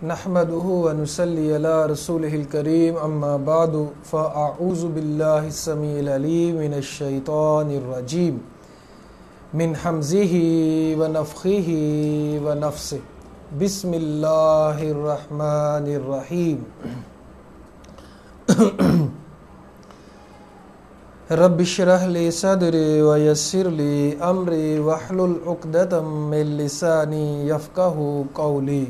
نحمده ونصلي على رسوله الكريم اما بعد فاعوذ بالله السميع العليم من الشيطان الرجيم من حمزه ونفخه ونفثه بسم الله الرحمن الرحيم رب اشرح لي صدري ويسر لي امري واحلل عقدة من لساني يفقهوا قولي۔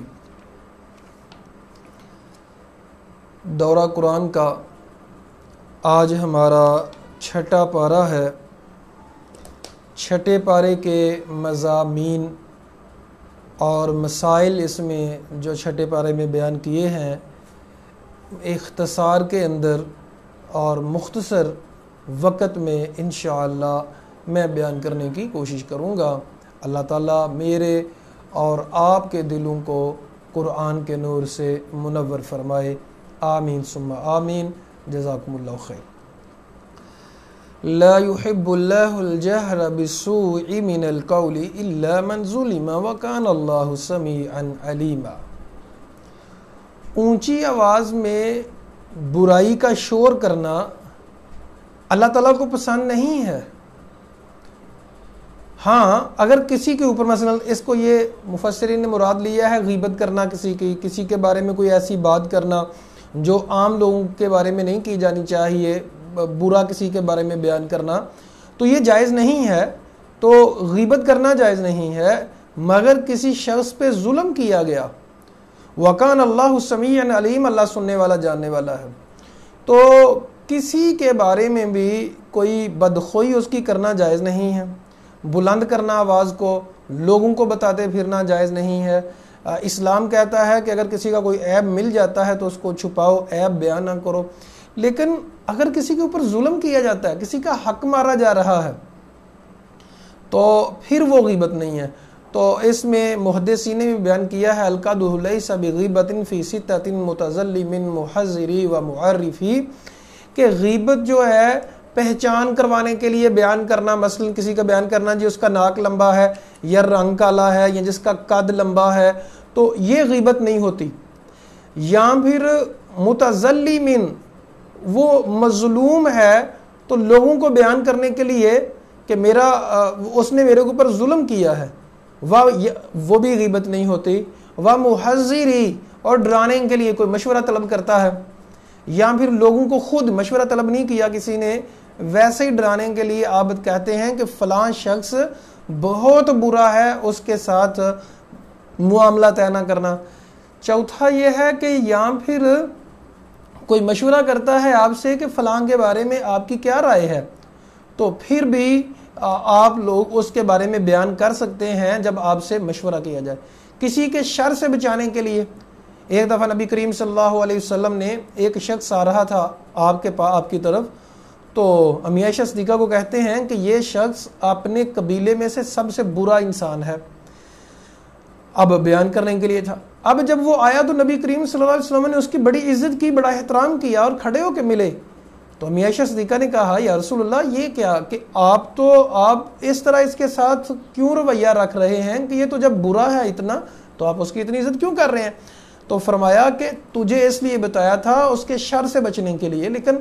دورہ قرآن کا آج ہمارا چھٹا پارہ ہے۔ چھٹے پارے کے مضامین اور مسائل اس میں جو چھٹے پارے میں بیان کیے ہیں اختصار کے اندر اور مختصر وقت میں انشاءاللہ میں بیان کرنے کی کوشش کروں گا۔ اللہ تعالیٰ میرے اور آپ کے دلوں کو قرآن کے نور سے منور فرمائے، آمین ثم آمین۔ جزاکم اللہ خیر۔ لا يحب الله الجهر بالسوء من القول الا من ظلم وكان الله سميعا عليما۔ اونچی آواز میں برائی کا شور کرنا اللہ تعالیٰ کو پسند نہیں ہے۔ ہاں اگر کسی کے اوپر مثلا اس کو یہ مفسرین نے مراد لیا ہے غیبت کرنا، کسی کے بارے میں کوئی ایسی بات کرنا جو عام لوگوں کے بارے میں نہیں کی جانی چاہیے، برا کسی کے بارے میں بیان کرنا، تو یہ جائز نہیں ہے، تو غیبت کرنا جائز نہیں ہے، مگر کسی شخص پہ ظلم کیا گیا۔ وَكَانَ اللَّهُ سَمِيعًا عَلِيمًا، اللہ سننے والا جاننے والا ہے، تو کسی کے بارے میں بھی کوئی بدخوئی اس کی کرنا جائز نہیں ہے، بلند کرنا آواز کو، لوگوں کو بتاتے پھرنا جائز نہیں ہے۔ اسلام کہتا ہے کہ اگر کسی کا کوئی عیب مل جاتا ہے تو اس کو چھپاؤ، عیب بیان نہ کرو، لیکن اگر کسی کے اوپر ظلم کیا جاتا ہے، کسی کا حق مارا جا رہا ہے، تو پھر وہ غیبت نہیں ہے۔ تو اس میں محدثین نے بھی بیان کیا ہے القدح لیس بغیبۃ فی ستۃ متظلم محذری و معرفی، کہ غیبت جو ہے پہچان کروانے کے لیے بیان کرنا، مثلا کسی کا بیان کرنا جی اس کا ناک لمبا ہے یا رنگ کالا ہے یا جس کا قد لمبا ہے، تو یہ غیبت نہیں ہوتی۔ یا پھر متظلم، وہ مظلوم ہے تو لوگوں کو بیان کرنے کے لیے کہ اس نے میرے اوپر ظلم کیا ہے، وہ بھی غیبت نہیں ہوتی۔ وہ محذری، اور ڈرانے کے لیے کوئی مشورہ طلب کرتا ہے، یا پھر لوگوں کو خود مشورہ طلب نہیں کیا کسی نے، ویسے ہی ڈرانے کے لیے آپ کہتے ہیں کہ فلاں شخص بہت برا ہے، اس کے ساتھ معاملہ طے نہ کرنا۔ چوتھا یہ ہے کہ یا پھر کوئی مشورہ کرتا ہے آپ سے کہ فلاں کے بارے میں آپ کی کیا رائے ہے، تو پھر بھی آپ لوگ اس کے بارے میں بیان کر سکتے ہیں جب آپ سے مشورہ کیا جائے۔ کسی کے شر سے بچانے کے لیے ایک دفعہ نبی کریم صلی اللہ علیہ وسلم نے، ایک شخص آ رہا تھا آپ کی طرف، تو امی عائشہ صدیقہ کو کہتے ہیں کہ یہ شخص اپنے قبیلے میں سے سب سے برا انسان ہے، اب بیان کرنے کے لیے تھا۔ اب جب وہ آیا تو نبی کریم صلی اللہ علیہ وسلم نے اس کی بڑی عزت کی، بڑا احترام کیا اور کھڑے ہو کے ملے۔ تو امی عائشہ صدیقہ نے کہا یا رسول اللہ یہ کیا کہ آپ اس طرح اس کے ساتھ کیوں رویہ رکھ رہے ہیں کہ یہ تو جب برا ہے اتنا تو آپ اس کی اتنی عزت کیوں کر رہے ہیں؟ تو فرمایا کہ تجھے اس لیے بتایا تھا اس کے شر سے بچنے کے لیے، لیکن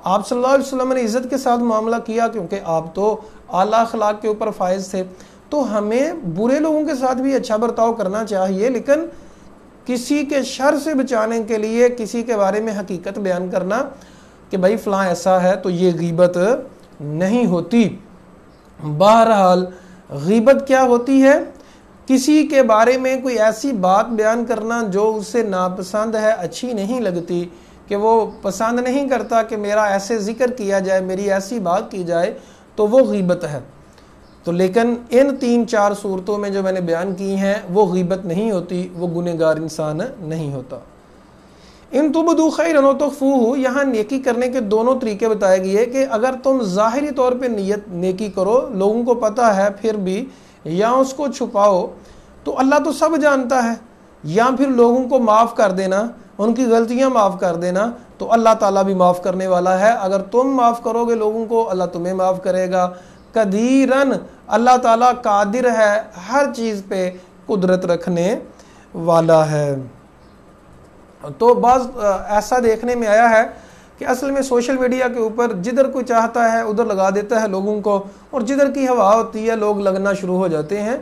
آپ صلی اللہ علیہ وسلم نے عزت کے ساتھ معاملہ کیا کیونکہ آپ تو اعلیٰ اخلاق کے اوپر فائز تھے۔ تو ہمیں برے لوگوں کے ساتھ بھی اچھا برتاؤ کرنا چاہیے، لیکن کسی کے شر سے بچانے کے لیے کسی کے بارے میں حقیقت بیان کرنا کہ بھائی فلاں ایسا ہے، تو یہ غیبت نہیں ہوتی۔ بہرحال غیبت کیا ہوتی ہے؟ کسی کے بارے میں کوئی ایسی بات بیان کرنا جو اسے ناپسند ہے، اچھی نہیں لگتی، کہ وہ پسند نہیں کرتا کہ میرا ایسے ذکر کیا جائے، میری ایسی بات کی جائے، تو وہ غیبت ہے۔ تو لیکن ان 3-4 صورتوں میں جو میں نے بیان کی ہیں وہ غیبت نہیں ہوتی، وہ گنہگار انسان نہیں ہوتا۔ ان تبدوا خیرا و تخفوہ، یہاں نیکی کرنے کے دونوں طریقے بتائے گئے کہ اگر تم ظاہری طور پہ نیکی کرو، لوگوں کو پتہ ہے پھر بھی، یا اس کو چھپاؤ، تو اللہ تو سب جانتا ہے، یا پھر لوگوں کو معاف کر دینا، ان کی غلطیاں معاف کر دینا، تو اللہ تعالیٰ بھی معاف کرنے والا ہے۔ اگر تم معاف کرو گے لوگوں کو، اللہ تمہیں معاف کرے گا۔ قدیرن، اللہ تعالیٰ قادر ہے، ہر چیز پہ قدرت رکھنے والا ہے۔ تو بعض ایسا دیکھنے میں آیا ہے کہ اصل میں سوشل میڈیا کے اوپر جدھر کوئی چاہتا ہے ادھر لگا دیتا ہے لوگوں کو، اور جدھر کی ہوا ہوتی ہے لوگ لگنا شروع ہو جاتے ہیں۔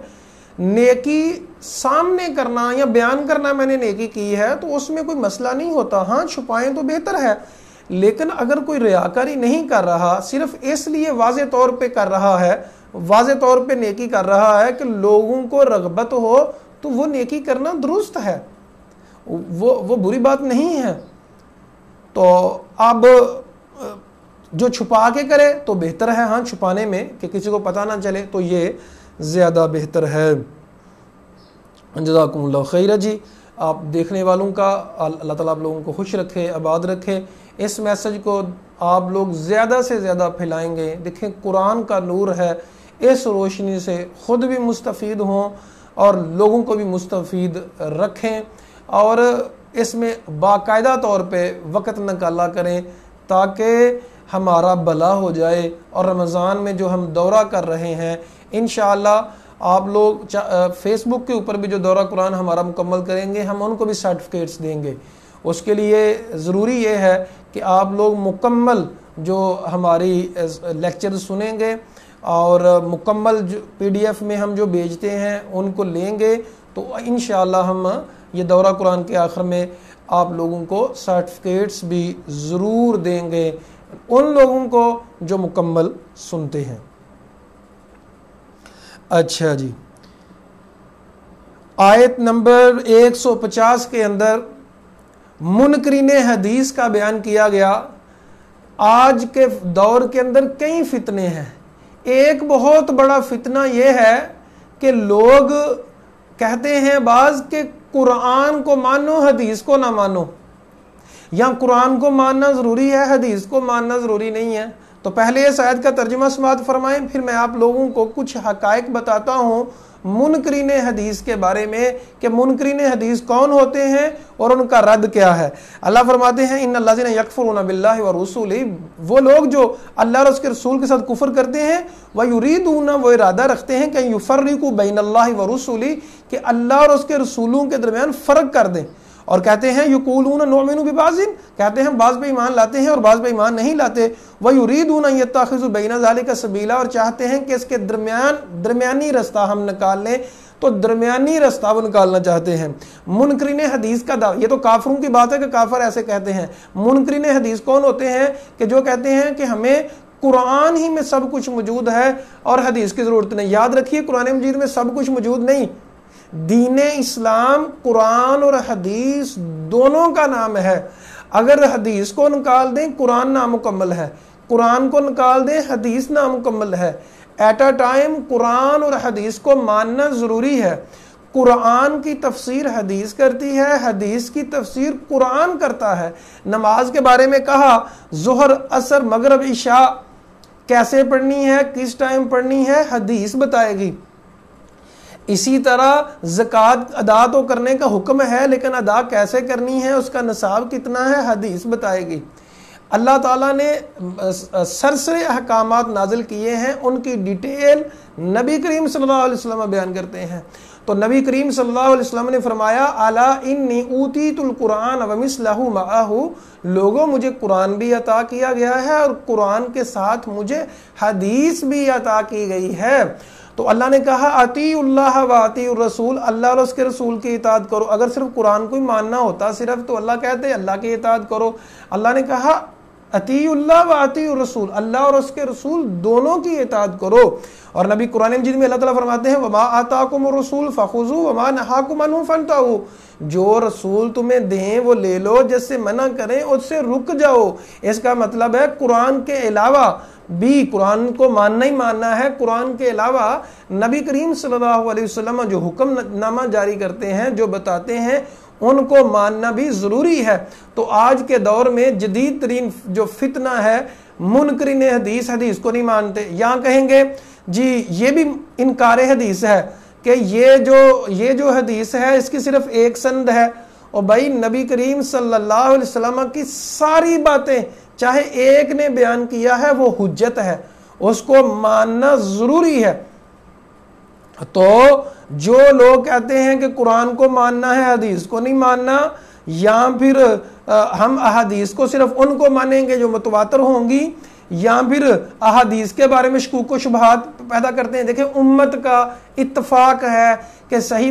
نیکی سامنے کرنا یا بیان کرنا میں نے نیکی کی ہے تو اس میں کوئی مسئلہ نہیں ہوتا، ہاں چھپائیں تو بہتر ہے، لیکن اگر کوئی ریاکاری نہیں کر رہا، صرف اس لیے واضح طور پہ کر رہا ہے، واضح طور پہ نیکی کر رہا ہے کہ لوگوں کو رغبت ہو، تو وہ نیکی کرنا درست ہے، وہ بری بات نہیں ہے۔ تو اب جو چھپا کے کرے تو بہتر ہے، ہاں چھپانے میں کہ کسی کو پتہ نہ چلے تو یہ زیادہ بہتر ہے۔ جزاکم اللہ خیر جی، آپ دیکھنے والوں کا اللہ تعالیٰ آپ لوگوں کو خوش رکھے، آباد رکھے۔ اس میسج کو آپ لوگ زیادہ سے زیادہ پھیلائیں گے۔ دیکھیں قرآن کا نور ہے، اس روشنی سے خود بھی مستفید ہوں اور لوگوں کو بھی مستفید رکھیں، اور اس میں باقاعدہ طور پہ وقت نکالا کریں تاکہ ہمارا بھلا ہو جائے۔ اور رمضان میں جو ہم دورہ کر رہے ہیں انشاءاللہ آپ لوگ فیس بک کے اوپر بھی جو دورہ قرآن ہمارا مکمل کریں گے ہم ان کو بھی سرٹیفکیٹس دیں گے۔ اس کے لیے ضروری یہ ہے کہ آپ لوگ مکمل جو ہماری لیکچر سنیں گے اور مکمل جو PDF میں ہم جو بھیجتے ہیں ان کو لیں گے، تو انشاءاللہ ہم یہ دورہ قرآن کے آخر میں آپ لوگوں کو سرٹیفکیٹس بھی ضرور دیں گے، ان لوگوں کو جو مکمل سنتے ہیں۔ اچھا جی، آیت نمبر 150 کے اندر منکرین حدیث کا بیان کیا گیا۔ آج کے دور کے اندر کئی فتنے ہیں۔ ایک بہت بڑا فتنہ یہ ہے کہ لوگ کہتے ہیں بعض کہ قرآن کو مانو حدیث کو نہ مانو، یا قرآن کو ماننا ضروری ہے حدیث کو ماننا ضروری نہیں ہے۔ تو پہلے اس آیت کا ترجمہ سماعت فرمائیں، پھر میں آپ لوگوں کو کچھ حقائق بتاتا ہوں منکرین حدیث کے بارے میں کہ منکرین حدیث کون ہوتے ہیں اور ان کا رد کیا ہے۔ اللہ فرماتے ہیں ان الذین یکفرون باللہ ورسولہ، وہ لوگ جو اللہ اور اس کے رسول کے ساتھ کفر کرتے ہیں، ویریدون، وہ ارادہ رکھتے ہیں کہ یفرقوا بین اللہ ورسولہ، کہ اللہ اور اس کے رسولوں کے درمیان فرق کر دیں، اور کہتے ہیں یقولون نؤمن ببعض، کہتے ہیں بعض پہ ایمان لاتے ہیں اور بعض پہ ایمان نہیں لاتے، ویریدون ان یتخذوا بین ذلک سبیلا، اور چاہتے ہیں کہ اس کے درمیانی رستہ ہم نکال لیں، تو درمیانی رستہ وہ نکالنا چاہتے ہیں۔ منکرین حدیث کا دعویٰ، یہ تو کافروں کی بات ہے کہ کافر ایسے کہتے ہیں۔ منکرین حدیث کون ہوتے ہیں؟ کہ جو کہتے ہیں کہ ہمیں قرآن ہی میں سب کچھ موجود ہے اور حدیث کی ضرورت نہیں۔ یاد رکھیے قرآن مجید میں سب کچھ موجود نہیں، دین اسلام قرآن اور حدیث دونوں کا نام ہے۔ اگر حدیث کو نکال دیں قرآن نامکمل ہے، قرآن کو نکال دیں حدیث نامکمل ہے۔ ایٹ اے ٹائم قرآن اور حدیث کو ماننا ضروری ہے۔ قرآن کی تفسیر حدیث کرتی ہے، حدیث کی تفسیر قرآن کرتا ہے۔ نماز کے بارے میں کہا ظہر عصر مغرب عشاء کیسے پڑھنی ہے، کس ٹائم پڑھنی ہے، حدیث بتائے گی۔ اسی طرح زکوٰۃ ادا تو کرنے کا حکم ہے، لیکن ادا کیسے کرنی ہے، اس کا نصاب کتنا ہے، حدیث بتائے گی۔ اللہ تعالیٰ نے سرسری احکامات نازل کیے ہیں، ان کی ڈیٹیل نبی کریم صلی اللہ علیہ وسلم بیان کرتے ہیں۔ تو نبی کریم صلی اللہ علیہ وسلم نے فرمایا الا انی اوتیت القرآن ومثلہ معہ، لوگوں مجھے قرآن بھی عطا کیا گیا ہے اور قرآن کے ساتھ مجھے حدیث بھی عطا کی گئی ہے۔ تو اللہ نے کہا اطیعوا اللہ و اطیعوا الرسول، اللہ اور اس کے رسول کی اطاعت کرو۔ اگر صرف قرآن کو ہی ماننا ہوتا صرف تو اللہ کہتے اللہ کی اطاعت کرو۔ اللہ نے کہا اطیعوا اللہ و اطیعوا الرسول، اللہ اور اس کے رسول دونوں کی اطاعت کرو۔ اور نبی قرآن مجید میں اللہ تعالیٰ فرماتے ہیں وما آتاکم الرسول فخذوا وما نہاکم عنہ فانتہوا، جو رسول تمہیں دیں وہ لے لو، جس سے منع کریں اس سے رک جاؤ۔ اس کا مطلب ہے قرآن کے علاوہ بھی قرآن کو ماننا ہی ماننا ہے، قرآن کے علاوہ نبی کریم صلی اللہ علیہ وسلم جو حکم نامہ جاری کرتے ہیں، جو بتاتے ہیں، ان کو ماننا بھی ضروری ہے۔ تو آج کے دور میں جدید ترین جو فتنہ ہے منکرین حدیث، حدیث کو نہیں مانتے، یہاں کہیں گے جی یہ بھی انکار حدیث ہے کہ یہ جو حدیث ہے اس کی صرف ایک سند ہے، اور بھائی نبی کریم صلی اللہ علیہ وسلم کی ساری باتیں چاہے ایک نے بیان کیا ہے وہ حجت ہے، اس کو ماننا ضروری ہے۔ تو جو لوگ کہتے ہیں کہ قرآن کو ماننا ہے حدیث کو نہیں ماننا، یا پھر ہم احادیث کو صرف ان کو مانیں گے جو متواتر ہوں گی، یا پھر احادیث کے بارے میں شکوک و شبہات پیدا کرتے ہیں؟ دیکھیں امت کا اتفاق ہے کہ صحیح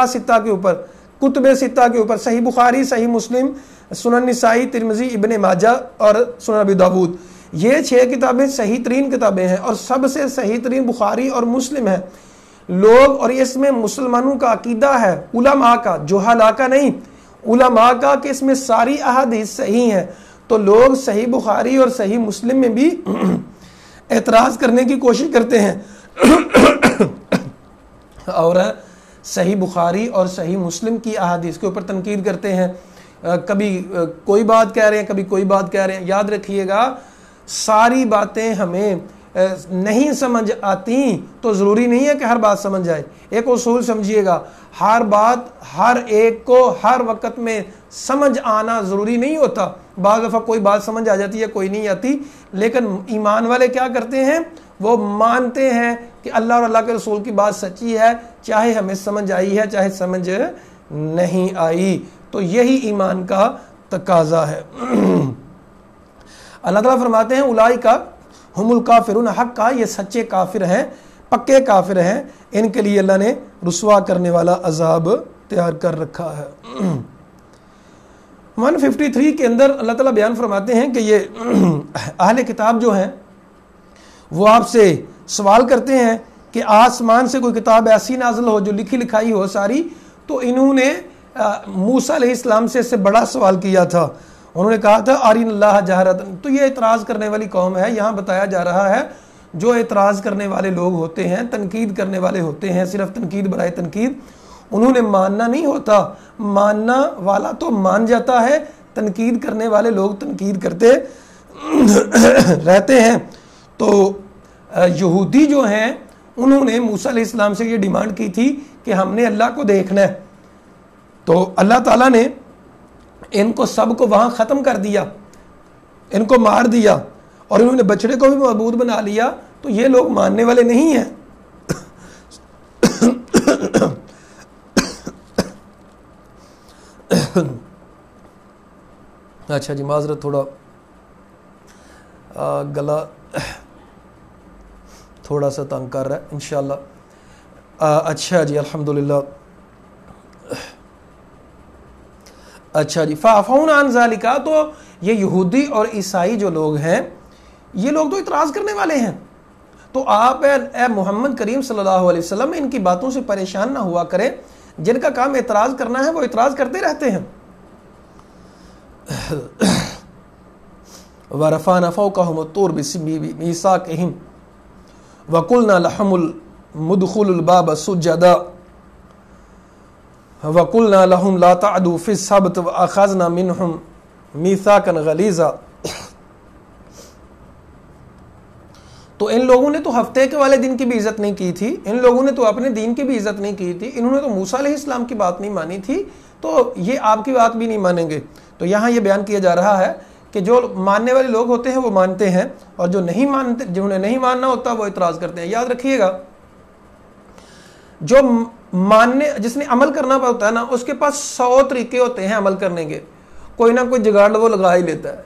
ستہ کے اوپر، کتب ستہ کے اوپر، صحیح بخاری، صحیح مسلم، سنن نسائی، ترمذی، ابن ماجہ اور سنن ابی داود، یہ 6 کتابیں صحیح ترین کتابیں ہیں، اور سب سے صحیح ترین بخاری اور مسلم ہے۔ لوگ، اور اس میں مسلمانوں کا عقیدہ ہے، علماء کا، جہلاء کا نہیں، علماء کا، کہ اس میں ساری احادیث صحیح ہیں، تو لوگ صحیح بخاری اور صحیح مسلم میں بھی اعتراض کرنے کی کوشش کرتے ہیں اور صحیح بخاری اور صحیح مسلم کی احادیث کے اوپر تنقید کرتے ہیں، کبھی کوئی بات کہہ رہے ہیں، کبھی کوئی بات کہہ رہے ہیں۔ یاد رکھیے گا، ساری باتیں ہمیں نہیں سمجھ آتی تو ضروری نہیں ہے کہ ہر بات سمجھ جائے۔ ایک اصول سمجھیے گا، ہر بات ہر ایک کو ہر وقت میں سمجھ آنا ضروری نہیں ہوتا، بعض دفعہ کوئی بات سمجھ آ جاتی ہے، کوئی نہیں آتی، لیکن ایمان والے کیا کرتے ہیں؟ وہ مانتے ہیں کہ اللہ اور اللہ کے رسول کی بات سچی ہے، چاہے ہمیں سمجھ آئی ہے چاہے سمجھ نہیں آئی۔ تو یہی ایمان کا تقاضا ہے۔ اللہ تعالیٰ فرماتے ہیں اولئک ہم الکافرون حقا، یہ سچے کافر ہیں، پکے کافر ہیں، ان کے لیے اللہ نے رسوا کرنے والا عذاب تیار کر رکھا ہے۔ 153 کے اندر اللہ تعالیٰ بیان فرماتے ہیں کہ یہ اہل کتاب جو ہیں وہ آپ سے سوال کرتے ہیں کہ آسمان سے کوئی کتاب ایسی نازل ہو جو لکھی لکھائی ہو ساری، تو انہوں نے موسیٰ علیہ السلام سے اس سے بڑا سوال کیا تھا، انہوں نے کہا تھا آرین اللہ جہرتن۔ تو یہ اعتراض کرنے والی قوم ہے، یہاں بتایا جا رہا ہے جو اعتراض کرنے والے لوگ ہوتے ہیں، تنقید کرنے والے ہوتے ہیں، صرف تنقید برائے تنقید، انہوں نے ماننا نہیں ہوتا، ماننا والا تو مان جاتا ہے، تنقید کرنے والے لوگ تنقید کرتے رہتے ہیں۔ تو یہودی جو ہیں انہوں نے موسیٰ علیہ السلام سے یہ ڈیمانڈ کی تھی کہ ہم نے اللہ کو دیکھنا ہے، تو اللہ تعالیٰ نے ان کو سب کو وہاں ختم کر دیا، ان کو مار دیا، اور انہوں نے بچڑے کو بھی معبود بنا لیا، تو یہ لوگ ماننے والے نہیں ہیں۔ اچھا جی، معذرت، تھوڑا گلا تھوڑا سا تنگ کر رہا ہے انشاءاللہ۔ اچھا جی، الحمدللہ۔ اچھا جی، فَعَفَوْنَ عَنْ ذَلِكَ، تو یہ یہودی اور عیسائی جو لوگ ہیں یہ لوگ تو اعتراض کرنے والے ہیں، تو آپ اے محمد کریم صلی اللہ علیہ وسلم ان کی باتوں سے پریشان نہ ہوا کریں، جن کا کام اعتراض کرنا ہے وہ اعتراض کرتے رہتے ہیں۔ وَرَفَعْنَا فَوْقَهُمُ الطُّورَ بِمِيثَاقِهِمْ وَقُلْنَا لَهُمُ ادْخُلُوا الْبَابَ سُجَّدًا وَقُلْنَا لَهُمْ لَا تَعْدُوا فِي السَّبْتِ وَأَخَذْنَا مِنْهُمْ مِيثَاقًا غَلِيظًا۔ تو ان لوگوں نے تو ہفتے کے والے دن کی بھی عزت نہیں کی تھی، ان لوگوں نے تو اپنے دین کی بھی عزت نہیں کی تھی، انہوں نے تو موسیٰ علیہ السلام کی بات نہیں مانی تھی، تو یہ آپ کی بات بھی نہیں مانیں گے۔ تو یہاں یہ بیان کیا جا رہا ہے کہ جو ماننے والے لوگ ہوتے ہیں وہ مانتے ہیں، اور جو نہیں مانتے، جنہیں نہیں ماننا ہوتا وہ اعتراض کرتے ہیں۔ یاد رکھیے گا، جو ماننے، جس نے عمل کرنا ہوتا ہے نا، اس کے پاس 100 طریقے ہوتے ہیں عمل کرنے کے، کوئی نہ کوئی جگاڑ وہ لگا ہی لیتا ہے،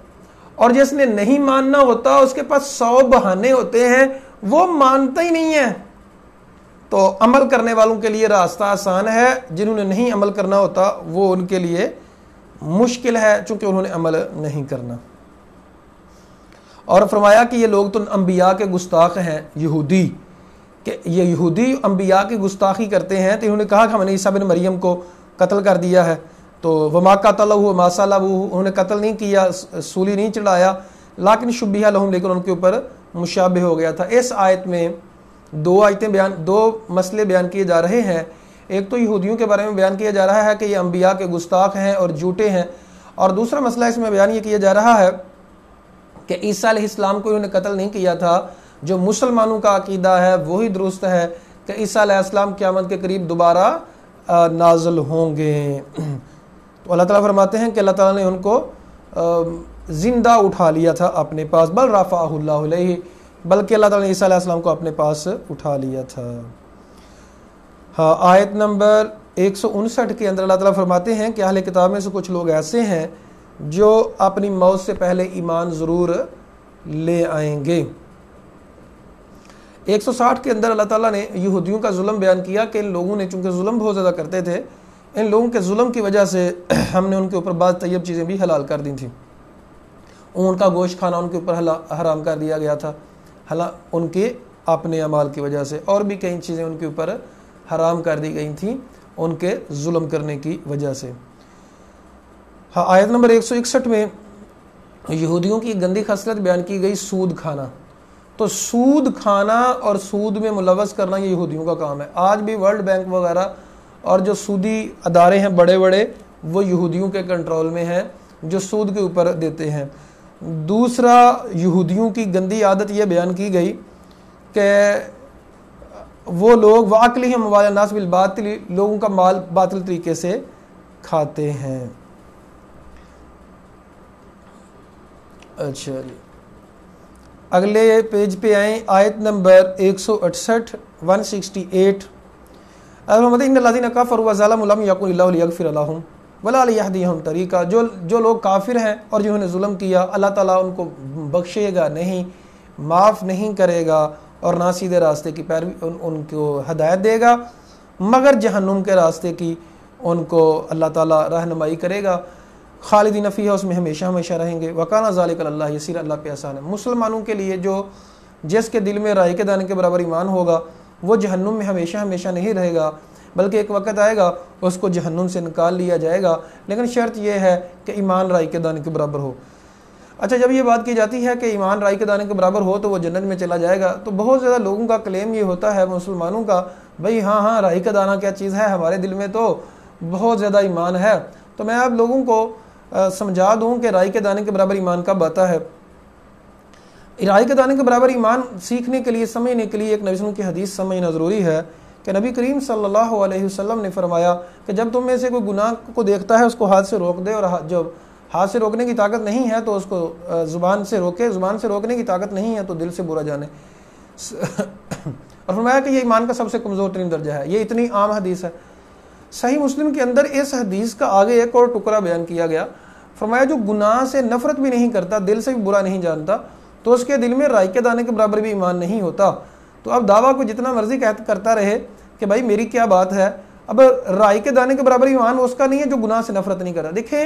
اور جس نے نہیں ماننا ہوتا اس کے پاس 100 بہانے ہوتے ہیں، وہ مانتا ہی نہیں ہے۔ تو عمل کرنے والوں کے لیے راستہ آسان ہے، جنہوں نے نہیں عمل کرنا ہوتا وہ ان کے لیے مشکل ہے، چونکہ انہوں نے عمل نہیں کرنا۔ اور فرمایا کہ یہ لوگ تو انبیاء کے گستاخ ہیں، یہودی، کہ یہ یہودی انبیاء کی گستاخی کرتے ہیں، تو انہوں نے کہا کہ ہم نے عیسیٰ بن مریم کو قتل کر دیا ہے، تو وما قتلہ وما صلبہ، انہوں نے قتل نہیں کیا، سولی نہیں چڑھایا، لیکن شبیہ لہم، لیکن ان کے اوپر مشابہ ہو گیا تھا۔ اس آیت میں دو مسئلے بیان کیے جا رہے ہیں۔ ایک تو یہودیوں کے بارے میں بیان کیا جا رہا ہے کہ یہ انبیاء کے گستاخ ہیں اور جھوٹے ہیں، اور دوسرا مسئلہ اس میں بیان یہ کیا جا رہا ہے کہ عیسیٰ علیہ السلام کو انہوں نے قتل نہیں کیا تھا۔ جو مسلمانوں کا عقیدہ ہے وہی درست ہے کہ عیسیٰ علیہ السلام قیامت کے قریب دوبارہ نازل ہوں گے۔ تو اللہ تعالیٰ فرماتے ہیں کہ اللہ تعالیٰ نے ان کو زندہ اٹھا لیا تھا اپنے پاس، بل رفعہ اللہ علیہ، بلکہ اللہ تعالیٰ نے عیسیٰ علیہ السلام کو اپنے پاس اٹھا لیا تھا۔ ہاں، آیت نمبر 159 کے اندر اللہ تعالیٰ فرماتے ہیں کہ اہل کتاب میں سے کچھ لوگ ایسے ہیں جو اپنی موت سے پہلے ایمان ضرور لے آئیں گے۔ 160 کے اندر اللہ تعالیٰ نے یہودیوں کا ظلم بیان کیا کہ ان لوگوں نے چونکہ ظلم بہت زیادہ کرتے تھے، ان لوگوں کے ظلم کی وجہ سے ہم نے ان کے اوپر بعض طیب چیزیں بھی حلال کر دی تھیں۔ اون کا گوشت کھانا ان کے اوپر حرام کر دیا گیا تھا ان کے اپنے اعمال کی وجہ سے، اور بھی کئی چیزیں ان کے اوپر حرام کر دی گئی تھیں ان کے ظلم کرنے کی وجہ سے۔ آیت نمبر 161 میں یہودیوں کی گندی خصلت بیان کی گئی، سود کھانا۔ تو سود کھانا اور سود میں ملوث کرنا یہ یہودیوں کا کام ہے۔ آج بھی ورلڈ بینک وغیرہ اور جو سودی ادارے ہیں بڑے بڑے، وہ یہودیوں کے کنٹرول میں ہیں جو سود کے اوپر دیتے ہیں۔ دوسرا، یہودیوں کی گندی عادت یہ بیان کی گئی کہ وہ لوگ وَأَكْلِهِمْ أَمْوَالَ النَّاسِ بِالْبَاطِلِ، لوگوں کا مال باطل طریقے سے کھاتے ہیں۔ اچھا جی، اگلے پیج پہ آئیں، آیت نمبر 168 168۔ اِنَّ الَّذِينَ كَفَرُوا وَظَلَمُوا لَمْ يَكُنِ اللَّهُ لِيَغْفِرَ لَهُمْ وَلَا لِيَهْدِيَهُمْ طَرِيقًا، جو لوگ کافر ہیں اور جنہوں نے ظلم کیا، اللہ تعالیٰ ان کو بخشے گا نہیں، معاف نہیں کرے گا، اور نہ سیدھے راستے کی پیروی ان کو ہدایت دے گا، مگر جہنم کے راستے کی ان کو اللہ تعالیٰ رہنمائی کرے گا، خالدین فیہا، اس میں ہمیشہ ہمیشہ رہیں گے، وکانا ذالک علی اللہ یسیر، اللہ پہ آسان ہے۔ مسلمانوں کے لیے جس کے دل میں رائے کے دانے کے برابر ایمان ہوگا وہ جہنم میں ہمیشہ ہمیشہ نہیں رہے گا، بلکہ ایک وقت آئے گا اس کو جہنم سے نکال لیا جائے گا، لیکن شرط یہ ہے کہ ایمان رائے کے دانے کے برابر ہو۔ اچھا، جب یہ بات کی جاتی ہے کہ ایمان رائی کے دانے کے برابر ہو تو وہ جنت میں چلا جائے گا، تو بہت زیادہ لوگوں کا کلیم یہ ہوتا ہے مسلمانوں کا، بھئی ہاں رائی کا دانہ کیا چیز ہے، ہمارے دل میں تو بہت زیادہ ایمان ہے۔ تو میں آپ لوگوں کو سمجھا دوں کہ رائی کے دانے کے برابر ایمان کب آتا ہے۔ رائی کے دانے کے برابر ایمان سیکھنے کے لیے، سمجھنے کے لیے ایک نبی صلی اللہ علیہ وسلم کی حدیث سمجھنا ضروری ہے کہ نبی کریم صلی اللہ علیہ وسلم نے فرمایا کہ جب تم میں سے کوئی گناہ کو دیکھتا ہے اس کو ہاتھ سے روک دے، اور جب ہاتھ سے روکنے کی طاقت نہیں ہے تو اس کو زبان سے روکے، زبان سے روکنے کی طاقت نہیں ہے تو دل سے برا جانے۔ اور فرمایا کہ یہ ایمان کا سب سے کمزور ترین درجہ ہے۔ یہ اتنی عام حدیث ہے۔ صحیح مسلم کے اندر اس حدیث کا آگے ایک اور ٹکڑا بیان کیا گیا، فرمایا جو گناہ سے نفرت بھی نہیں کرتا، دل سے بھی برا نہیں جانتا، تو اس کے دل میں رائی کے دانے کے برابر بھی ایمان نہیں ہوتا۔ تو اب دعویٰ کو جتنا مرضی کرتا رہے کہ بھائی میری کیا بات ہے، اب رائی کے دانے کے برابر ایمان اس کا نہیں ہے جو گناہ سے نفرت نہیں کرتا۔ دیکھیں،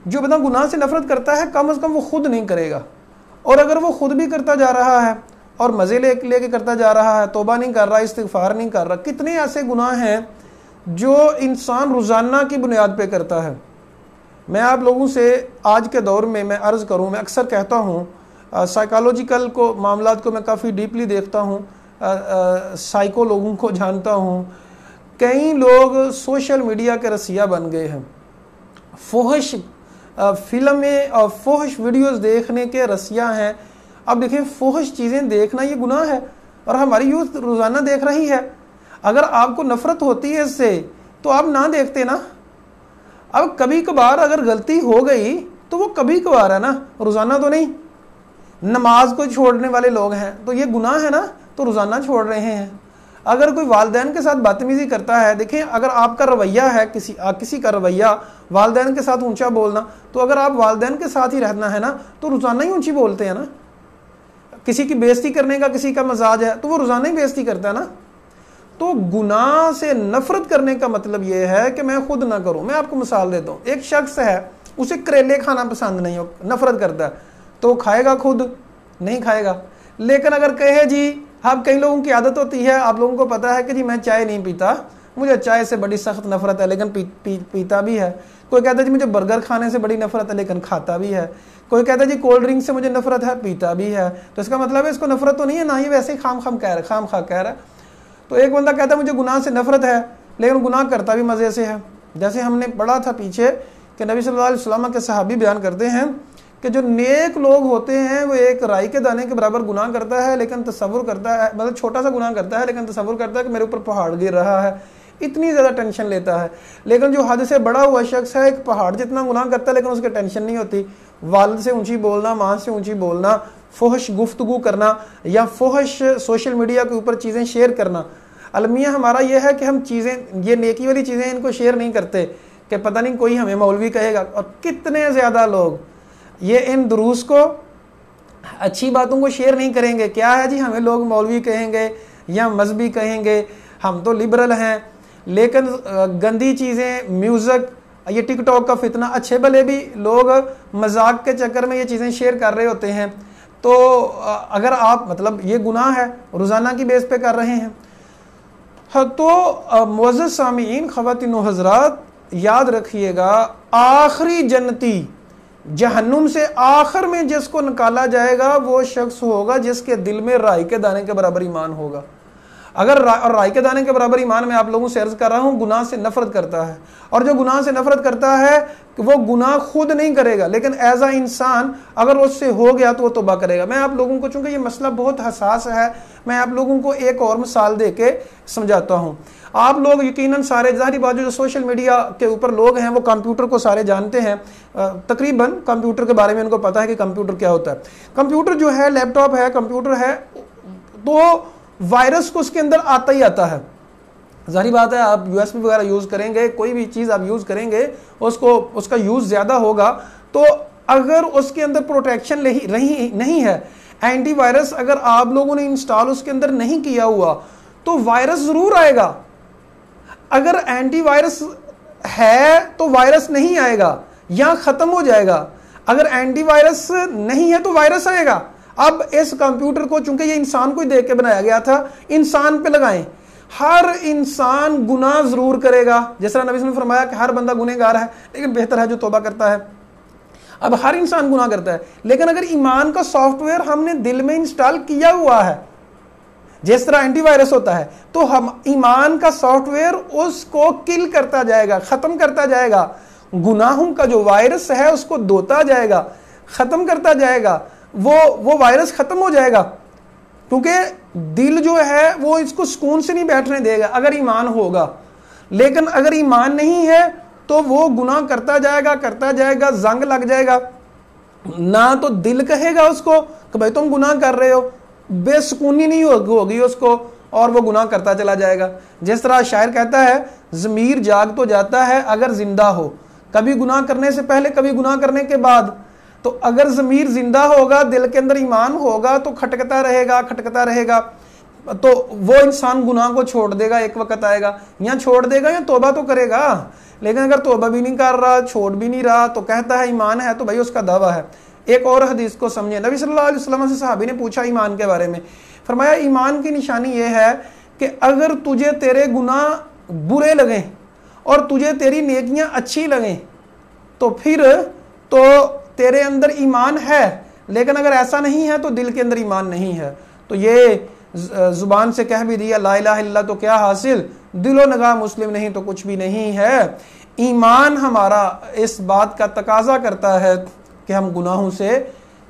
جو بندہ گناہ سے نفرت کرتا ہے کم از کم وہ خود نہیں کرے گا، اور اگر وہ خود بھی کرتا جا رہا ہے اور مزے لے کے کرتا جا رہا ہے، توبہ نہیں کر رہا، استغفار نہیں کر رہا، کتنے ایسے گناہ ہیں جو انسان روزانہ کی بنیاد پہ کرتا ہے۔ میں آپ لوگوں سے آج کے دور میں عرض کروں، میں اکثر کہتا ہوں، سائیکالوجیکل کو معاملات کو میں کافی ڈیپلی دیکھتا ہوں، سائیکو لوگوں کو جانتا ہوں۔ کئی لوگ سوشل میڈیا کے رسیا بن گئے ہیں، فحش فلمیں اور فحش ویڈیوز دیکھنے کے رسیا ہیں۔ اب دیکھیں، فحش چیزیں دیکھنا یہ گناہ ہے، اور ہماری یوتھ روزانہ دیکھ رہی ہے۔ اگر آپ کو نفرت ہوتی ہے اس سے تو آپ نہ دیکھتے نا۔ اب کبھی کبھار اگر غلطی ہو گئی تو وہ کبھی کبھار ہے نا، روزانہ تو نہیں۔ نماز کو چھوڑنے والے لوگ ہیں تو یہ گناہ ہے نا، تو روزانہ چھوڑ رہے ہیں۔ اگر کوئی والدین کے ساتھ بدتمیزی کرتا ہے، دیکھیں اگر آپ کا رویہ ہے کسی کا رویہ والدین کے ساتھ اونچا بولنا، تو اگر آپ والدین کے ساتھ ہی رہنا ہے نا تو روزانہ ہی اونچی بولتے ہیں نا۔ کسی کی بےزتی کرنے کا کسی کا مزاج ہے تو وہ روزانہ ہی بےزتی کرتا ہے نا۔ تو گناہ سے نفرت کرنے کا مطلب یہ ہے کہ میں خود نہ کروں۔ میں آپ کو مثال دیتا ہوں، ایک شخص ہے، اسے کریلے کھانا پسند نہیں ہو، نفرت کرتا ہے، تو کھائے گا خود؟ نہیں کھائے گا۔ لیکن اگر کہے جی، اب کئی لوگوں کی عادت ہوتی ہے، آپ لوگوں کو پتا ہے کہ جی میں چائے نہیں پیتا، مجھے چائے سے بڑی سخت نفرت ہے لیکن پیتا بھی ہے۔ کوئی کہتا ہے جی مجھے برگر کھانے سے بڑی نفرت ہے لیکن کھاتا بھی ہے۔ کوئی کہتا ہے جی کولڈ ڈرنک سے مجھے نفرت ہے، پیتا بھی ہے۔ تو اس کا مطلب ہے اس کو نفرت تو نہیں ہے، نہ ہی ویسے ہی خام خواہ کہہ رہا ہے۔ تو ایک بندہ کہتا ہے مجھے گناہ سے نفرت ہے لیکن گناہ کرتا بھی مزے سے ہے۔ جیسے ہم نے پڑھا تھا پیچھے کہ نبی صلی اللہ علیہ وسلم کے صحابی بیان کرتے ہیں کہ جو نیک لوگ ہوتے ہیں وہ ایک رائی کے دانے کے برابر گناہ کرتا ہے لیکن تصور کرتا ہے، مطلب چھوٹا سا گناہ کرتا ہے لیکن تصور کرتا ہے کہ میرے اوپر پہاڑ گر رہا ہے، اتنی زیادہ ٹینشن لیتا ہے۔ لیکن جو حد سے بڑا ہوا شخص ہے، ایک پہاڑ جتنا گناہ کرتا ہے لیکن اس کے ٹینشن نہیں ہوتی۔ والد سے اونچی بولنا، ماں سے اونچی بولنا، فحش گفتگو کرنا، یا فحش سوشل میڈیا کے اوپر چیزیں شیئر کرنا، المیہ ہمارا یہ ہے کہ ہم چیزیں، یہ نیکی والی چیزیں ان کو شیئر نہیں کرتے کہ پتہ نہیں کوئی ہمیں مولوی کہے گا. اور کتنے زیادہ لوگ یہ ان دروس کو، اچھی باتوں کو شیئر نہیں کریں گے. کیا ہے جی، ہمیں لوگ مولوی کہیں گے یا مذہبی کہیں گے، ہم تو لبرل ہیں. لیکن گندی چیزیں، میوزک، یہ ٹک ٹاک کا فتنہ، اچھے بھلے بھی لوگ مذاق کے چکر میں یہ چیزیں شیئر کر رہے ہوتے ہیں. تو اگر آپ مطلب یہ گناہ ہے، روزانہ کی بیس پہ کر رہے ہیں. تو معزز سامعین، خواتین و حضرات، یاد رکھیے گا، آخری جنتی، جہنم سے آخر میں جس کو نکالا جائے گا وہ شخص ہوگا جس کے دل میں رائی کے دانے کے برابر ایمان ہوگا. اگر رائی کے دانے کے برابر ایمان میں آپ لوگوں سے عرض کر رہا ہوں، گناہ سے نفرت کرتا ہے، اور جو گناہ سے نفرت کرتا ہے وہ گناہ خود نہیں کرے گا، لیکن ایز اے انسان اگر اس سے ہو گیا تو وہ توبہ کرے گا. میں آپ لوگوں کو، چونکہ یہ مسئلہ بہت حساس ہے، میں آپ لوگوں کو ایک اور مثال دے کے سمجھاتا ہوں. آپ لوگ یقیناً سارے، ظاہری بات جو سوشل میڈیا کے اوپر لوگ ہیں وہ کمپیوٹر کو سارے جانتے ہیں، تقریباً کمپیوٹر کے بارے میں ان کو پتا ہے کہ کمپیوٹر کیا ہوتا ہے. کمپیوٹر جو ہے، لیپ ٹاپ ہے، کمپیوٹر ہے، تو وائرس کو اس کے اندر آتا ہی آتا ہے. ظاہری بات ہے، آپ یو ایس بی وغیرہ یوز کریں گے، کوئی بھی چیز آپ یوز کریں گے، اس کا یوز زیادہ ہوگا. تو اگر اس کے اندر پروٹیکشن نہیں ہے، اینٹی وائرس اگر آپ لوگوں نے انسٹال اس کے اندر نہیں کیا ہوا، تو وائرس ضرور آئے گا. اگر اینٹی وائرس ہے تو وائرس نہیں آئے گا یا ختم ہو جائے گا. اگر اینٹی وائرس نہیں ہے تو وائرس آئے گا. اب اس کمپیوٹر کو، چونکہ یہ انسان کو ہی دیکھ کے بنایا گیا تھا، انسان پہ لگائیں. ہر انسان گناہ ضرور کرے گا، جس طرح نبی صلی اللہ علیہ وسلم نے فرمایا کہ ہر بندہ گنہگار ہے، لیکن بہتر ہے جو توبہ کرتا ہے. اب ہر انسان گناہ کرتا ہے، لیکن اگر ایمان کا سافٹ ویئر ہم نے دل میں انسٹال کیا ہوا ہے، جس طرح اینٹی وائرس ہوتا ہے، تو ہم ایمان کا سافٹ ویئر اس کو کل کرتا جائے گا، ختم کرتا جائے گا. گناہوں کا جو وائرس ہے اس کو دھوتا جائے گا، ختم کرتا جائے گا. وہ وائرس ختم ہو جائے گا، کیونکہ دل جو ہے وہ اس کو سکون سے نہیں بیٹھنے دے گا اگر ایمان ہوگا. لیکن اگر ایمان نہیں ہے تو وہ گناہ کرتا جائے گا، زنگ لگ جائے گا. نہ تو دل کہے گا اس کو کہ بھائی تم گناہ کر رہے ہو، بے سکونی نہیں ہوگی اس کو، اور وہ گناہ کرتا چلا جائے گا. جس طرح شاعر کہتا ہے، ضمیر جاگ تو جاتا ہے اگر زندہ ہو، کبھی گناہ کرنے سے پہلے، کبھی گناہ کرنے کے بعد. تو اگر ضمیر زندہ ہوگا، دل کے اندر ایمان ہوگا، تو کھٹکتا رہے گا، تو وہ انسان گناہ کو چھوڑ دے گا. ایک وقت آئے گا، یا چھوڑ دے گا یا توبہ تو کرے گا. لیکن اگر توبہ بھی نہیں کر رہا، چھوڑ بھی نہیں رہا، تو کہتا ہے ایمان ہے، تو بھائی اس کا دعویٰ ہے. ایک اور حدیث کو سمجھیں. نبی صلی اللہ علیہ وسلم سے صحابی نے پوچھا ایمان کے بارے میں، فرمایا ایمان کی نشانی یہ ہے کہ اگر تجھے تیرے گناہ برے لگیں اور تجھے تیری نیکیاں اچھی لگیں تو پھر تو تیرے اندر ایمان ہے. لیکن اگر ایسا نہیں ہے تو دل کے اندر ایمان نہیں ہے. تو یہ زبان سے کہہ بھی دیا لا الہ الا اللہ تو کیا حاصل، دل و نگاہ مسلم نہیں تو کچھ بھی نہیں ہے. ایمان ہمارا اس بات کا تقاضا کرتا ہے کہ ہم گناہوں سے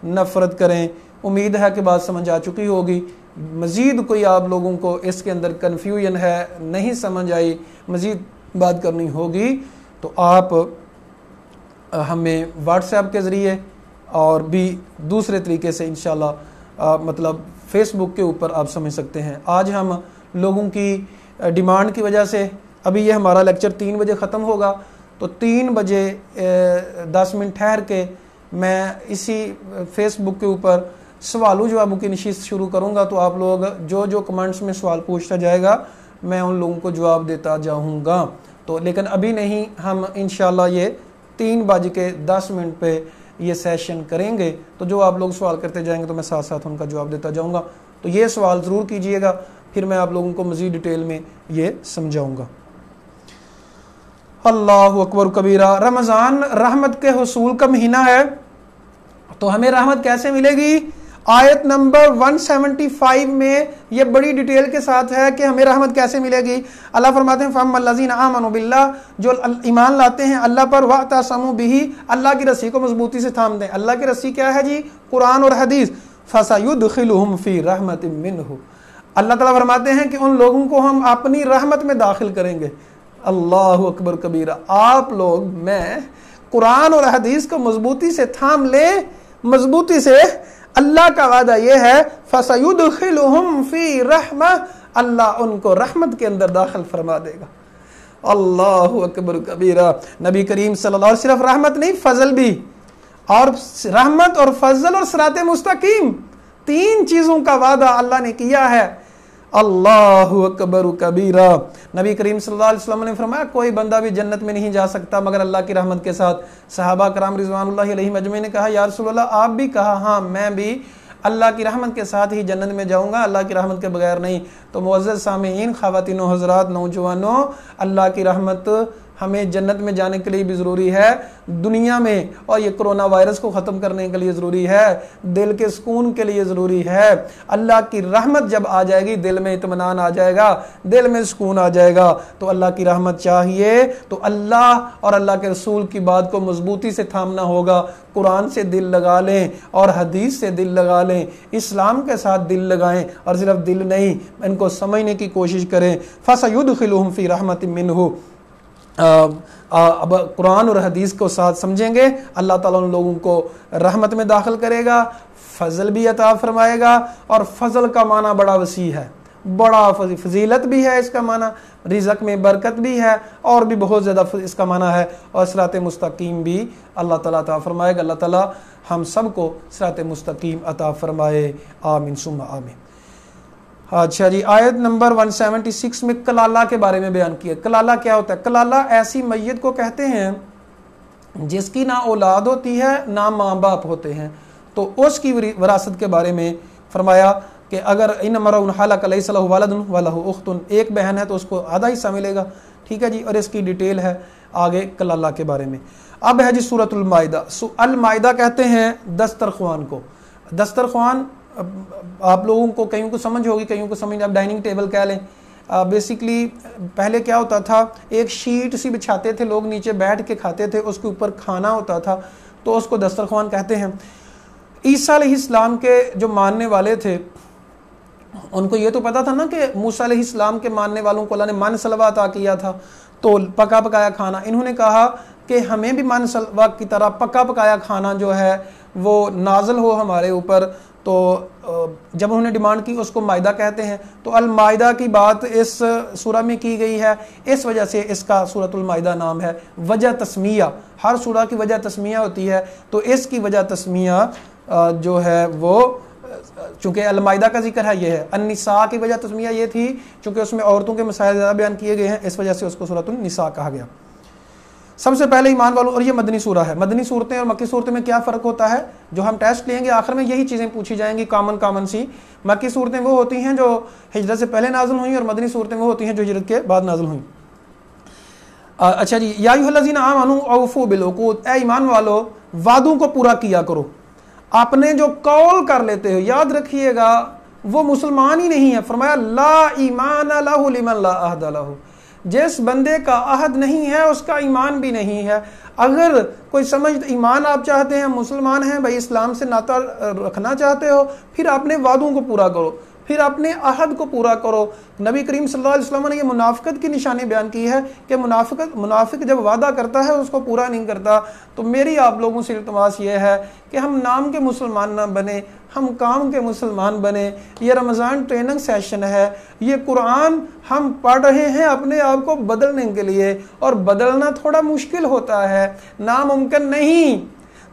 نفرت کریں. امید ہے کہ بات سمجھ آ چکی ہوگی. مزید کوئی آپ لوگوں کو اس کے اندر کنفیوژن ہے، نہیں سمجھ آئی، مزید بات کرنی ہوگی تو آپ ہمیں واٹس ایپ کے ذریعے اور بھی دوسرے طریقے سے انشاءاللہ مطلب فیس بک کے اوپر آپ سمجھ سکتے ہیں. آج ہم لوگوں کی ڈیمانڈ کی وجہ سے ابھی یہ ہمارا لیکچر 3 بجے ختم ہوگا، تو 3 بجے 10 منٹ ٹھہر کے میں اسی فیس بک کے اوپر سوالوں جوابوں کی نشست شروع کروں گا. تو آپ لوگ جو کمنٹس میں سوال پوچھتا جائے گا میں ان لوگوں کو جواب دیتا جاؤں گا. تو لیکن ابھی نہیں، ہم انشاءاللہ یہ 3:10 پہ یہ سیشن کریں گے. تو جو آپ لوگ سوال کرتے جائیں گے تو میں ساتھ ساتھ ان کا جواب دیتا جاؤں گا. تو یہ سوال ضرور کیجئے گا، پھر میں آپ لوگوں کو مزید ڈیٹیل میں یہ سمجھاؤں گا. اللہ اکبر کبیرہ. رمضان رحمت کے حصول کا مہینہ ہے، تو ہمیں رحمت کیسے ملے گی؟ آیت نمبر 175 میں یہ بڑی ڈیٹیل کے ساتھ ہے کہ ہمیں رحمت کیسے ملے گی. اللہ فرماتے ہیں فَأَمَّا الَّذِينَ آمَنُوا بِاللَّهِ، جو ایمان لاتے ہیں اللہ پر، وَاعْتَصَمُوا بِهِ، اللہ کی رسی کو مضبوطی سے تھام دیں. اللہ کی رسی کیا ہے جی؟ قرآن اور حدیث. فَسَيُدْخِلُهُمْ فِي رَحْمَةٍ مِّنْهُ، اللہ تعالیٰ فرماتے ہیں کہ ان لوگوں کو ہم اپنی رحمت میں داخل کریں گے. اللہ اکبر کبیرہ. آپ لوگ میں قرآن اور حدیث کو مضبوطی سے تھام لیں، مضبوطی سے. اللہ کا وعدہ یہ ہے فَسَيُدْخِلُهُمْ فِي رَحْمَةٍ، اللہ ان کو رحمت کے اندر داخل فرما دے گا۔ اللہ اکبر کبیرہ۔ نبی کریم صلی اللہ علیہ وسلم صرف رحمت نہیں، فضل بھی، اور رحمت اور فضل اور صراط مستقیم، تین چیزوں کا وعدہ اللہ نے کیا ہے۔ اللہ اکبر کبیرہ۔ نبی کریم صلی اللہ علیہ وسلم نے فرمایا کوئی بندہ بھی جنت میں نہیں جا سکتا مگر اللہ کی رحمت کے ساتھ۔ صحابہ کرام رضوان اللہ علیہم اجمعین نے کہا یا رسول اللہ آپ بھی؟ کہا ہاں میں بھی اللہ کی رحمت کے ساتھ ہی جنت میں جاؤں گا، اللہ کی رحمت کے بغیر نہیں۔ تو معزز سامعین، خواتین و حضرات، نوجوانوں، اللہ کی رحمت ہمیں جنت میں جانے کے لیے بھی ضروری ہے دنیا میں، اور یہ کرونا وائرس کو ختم کرنے کے لیے ضروری ہے، دل کے سکون کے لیے ضروری ہے۔ اللہ کی رحمت جب آ جائے گی دل میں اطمینان آ جائے گا، دل میں سکون آ جائے گا۔ تو اللہ کی رحمت چاہیے تو اللہ اور اللہ کے رسول کی بات کو مضبوطی سے تھامنا ہوگا۔ قرآن سے دل لگا لیں اور حدیث سے دل لگا لیں، اسلام کے ساتھ دل لگائیں، اور صرف دل نہیں ان کو سمجھنے کی کوشش کریں۔ فَسَيُدْخِلُهُمْ فِي رَحْمَةٍ مِّنْهُ۔ اب قرآن اور حدیث کو ساتھ سمجھیں گے، اللہ تعالیٰ ان لوگوں کو رحمت میں داخل کرے گا، فضل بھی عطا فرمائے گا۔ اور فضل کا معنی بڑا وسیع ہے، بڑا فضیلت بھی ہے اس کا معنی، رزق میں برکت بھی ہے، اور بھی بہت زیادہ اس کا معنی ہے، اور صراط مستقیم بھی اللہ تعالیٰ عطا فرمائے گا۔ اللہ تعالیٰ ہم سب کو صراط مستقیم عطا فرمائے، آمین ثم آمین۔ اچھا جی، آیت نمبر 176 میں کلالہ کے بارے میں بیان کیا۔ کلالہ کیا ہوتا ہے؟ کلالہ ایسی میت کو کہتے ہیں جس کی نہ اولاد ہوتی ہے نہ ماں باپ ہوتے ہیں، تو اس کی وراثت کے بارے میں فرمایا کہ اگر ان امرؤ هلك ليس له ولد وله اخت، ایک بہن ہے تو اس کو آدھا حصہ ملے گا، ٹھیک ہے جی، اور اس کی ڈیٹیل ہے آگے کلالہ کے بارے میں۔ اب ہے جی سورۃ المائدہ۔ المائدہ کہتے ہیں دسترخوان کو۔ دسترخوان آپ لوگوں کو کئیوں کو سمجھ ہوگی، کئیوں کو سمجھ، آپ ڈائننگ ٹیبل کہہ لیں۔ بیسیکلی پہلے کیا ہوتا تھا، ایک شیٹ سی بچھاتے تھے، لوگ نیچے بیٹھ کے کھاتے تھے، اس کے اوپر کھانا ہوتا تھا، تو اس کو دسترخوان کہتے ہیں۔ عیسیٰ علیہ السلام کے جو ماننے والے تھے ان کو یہ تو پتا تھا نا کہ موسیٰ علیہ السلام کے ماننے والوں کو اللہ نے من سلوا عطا کیا تھا، تو پکا پکایا کھانا، انہوں نے کہا کہ ہمیں بھی من سلوا کی طرح پکا پکایا کھانا جو ہے وہ نازل ہو ہمارے اوپر۔ تو جب انہوں نے ڈیمانڈ کی، اس کو مائدہ کہتے ہیں۔ تو المائدہ کی بات اس سورہ میں کی گئی ہے، اس وجہ سے اس کا سورۃ المائدہ نام ہے۔ وجہ تسمیہ، ہر سورہ کی وجہ تسمیہ ہوتی ہے، تو اس کی وجہ تسمیہ جو ہے وہ چونکہ المائدہ کا ذکر ہے یہ ہے۔ النساء کی وجہ تسمیہ یہ تھی چونکہ اس میں عورتوں کے مسائل زیادہ بیان کیے گئے ہیں، اس وجہ سے اس کو سورۃ النساء کہا گیا۔ سب سے پہلے ایمان والوں، اور یہ مدنی سورہ ہے۔ مدنی صورتیں اور مکی صورتیں میں کیا فرق ہوتا ہے جو ہم ٹیسٹ لیں گے آخر میں یہی چیزیں پوچھی جائیں گی کامن سی۔ مکی صورتیں وہ ہوتی ہیں جو ہجرت سے پہلے نازل ہوئیں، اور مدنی صورتیں وہ ہوتی ہیں جو ہجرت کے بعد نازل ہوئیں۔ اچھا جی، یا ایھا الذین آمنوا اوفوا بالعقود، اے ایمان والو وعدوں کو پورا کیا کرو۔ اپنے جو قول کر لیتے ہو، یاد رکھیے گا وہ مسلمان ہی نہیں ہے۔ فرمایا لا ایمان لہ لمن لا عہد لہ، جس بندے کا عہد نہیں ہے اس کا ایمان بھی نہیں ہے۔ اگر کوئی سمجھ ایمان آپ چاہتے ہیں، مسلمان ہیں بھائی، اسلام سے ناطہ رکھنا چاہتے ہو، پھر اپنے وعدوں کو پورا کرو، پھر اپنے عہد کو پورا کرو۔ نبی کریم صلی اللہ علیہ وسلم نے یہ منافقت کی نشانی بیان کی ہے کہ منافق جب وعدہ کرتا ہے اس کو پورا نہیں کرتا۔ تو میری آپ لوگوں سے التماس یہ ہے کہ ہم نام کے مسلمان نہ بنیں، ہم کام کے مسلمان بنیں۔ یہ رمضان ٹریننگ سیشن ہے، یہ قرآن ہم پڑھ رہے ہیں اپنے آپ کو بدلنے کے لیے، اور بدلنا تھوڑا مشکل ہوتا ہے، ناممکن نہیں۔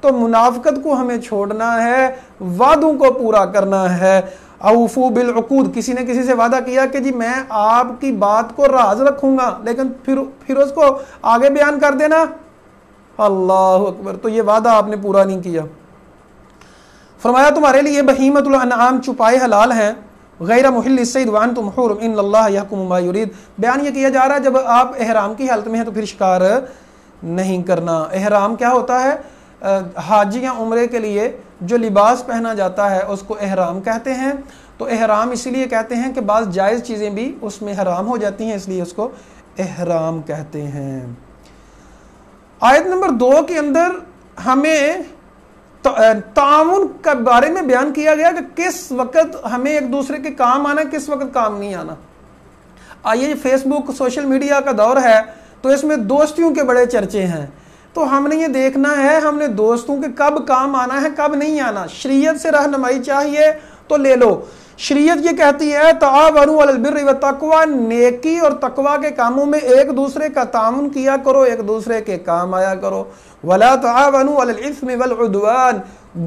تو منافقت کو ہمیں چھوڑنا ہے، وعدوں کو پورا کرنا ہے۔ اوفو بالعقود، کسی نے کسی سے وعدہ کیا کہ جی میں آپ کی بات کو راز رکھوں گا، لیکن پھر اس کو آگے بیان کر دینا، اللہ اکبر، تو یہ وعدہ آپ نے پورا نہیں کیا۔ فرمایا تمہارے لیے بہیمۃ الانعام چپائے حلال ہیں، غیر محل الصید وانتم حرم ان اللہ یحکم ما یرید۔ بیان یہ کیا جا رہا ہے جب آپ احرام کی حالت میں ہیں تو پھر شکار نہیں کرنا۔ احرام کیا ہوتا ہے؟ حاجی یا عمرے کے لیے جو لباس پہنا جاتا ہے اس کو احرام کہتے ہیں۔ تو احرام اسی لیے کہتے ہیں کہ بعض جائز چیزیں بھی اس میں حرام ہو جاتی ہیں، اس لیے اس کو احرام کہتے ہیں۔ آیت نمبر 2 کے اندر ہمیں تعاون کے بارے میں بیان کیا گیا کہ کس وقت ہمیں ایک دوسرے کے کام آنا ہے، کس وقت کام نہیں آنا۔ آئیے فیس بک سوشل میڈیا کا دور ہے تو اس میں دوستیوں کے بڑے چرچے ہیں، تو ہم نے یہ دیکھنا ہے ہم نے دوستوں کے کب کام آنا ہے کب نہیں آنا۔ شریعت سے رہنمائی چاہیے، تو لے لو. شریعت یہ کہتی ہے تعاونوا علی البر والتقوی، نیکی اور تقوی کے کاموں میں ایک دوسرے کا تعاون کیا کرو، ایک دوسرے کے کام آیا کرو. ولا تعاونوا علی الاثم والعدوان،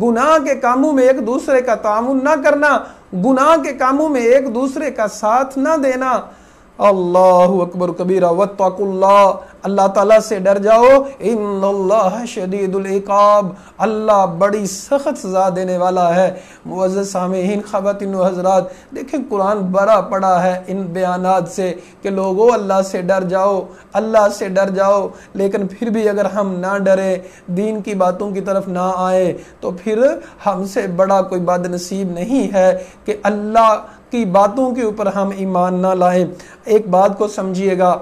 گناہ کے کاموں میں ایک دوسرے کا تعاون نہ کرنا، گناہ کے کاموں میں ایک دوسرے کا ساتھ نہ دینا. اللہ اکبر کبیرہ. واتقوا اللہ، اللہ تعالیٰ سے ڈر جاؤ. ان اللہ شدید العقاب، اللہ بڑی سخت سزا دینے والا ہے. معزز سامعین، خواتین و حضرات، دیکھیں قرآن بڑا پڑا ہے ان بیانات سے کہ لوگوں اللہ سے ڈر جاؤ، اللہ سے ڈر جاؤ. لیکن پھر بھی اگر ہم نہ ڈریں، دین کی باتوں کی طرف نہ آئے، تو پھر ہم سے بڑا کوئی بد نصیب نہیں ہے کہ اللہ کی باتوں کے اوپر ہم ایمان نہ لائیں. ایک بات کو سمجھیے گا،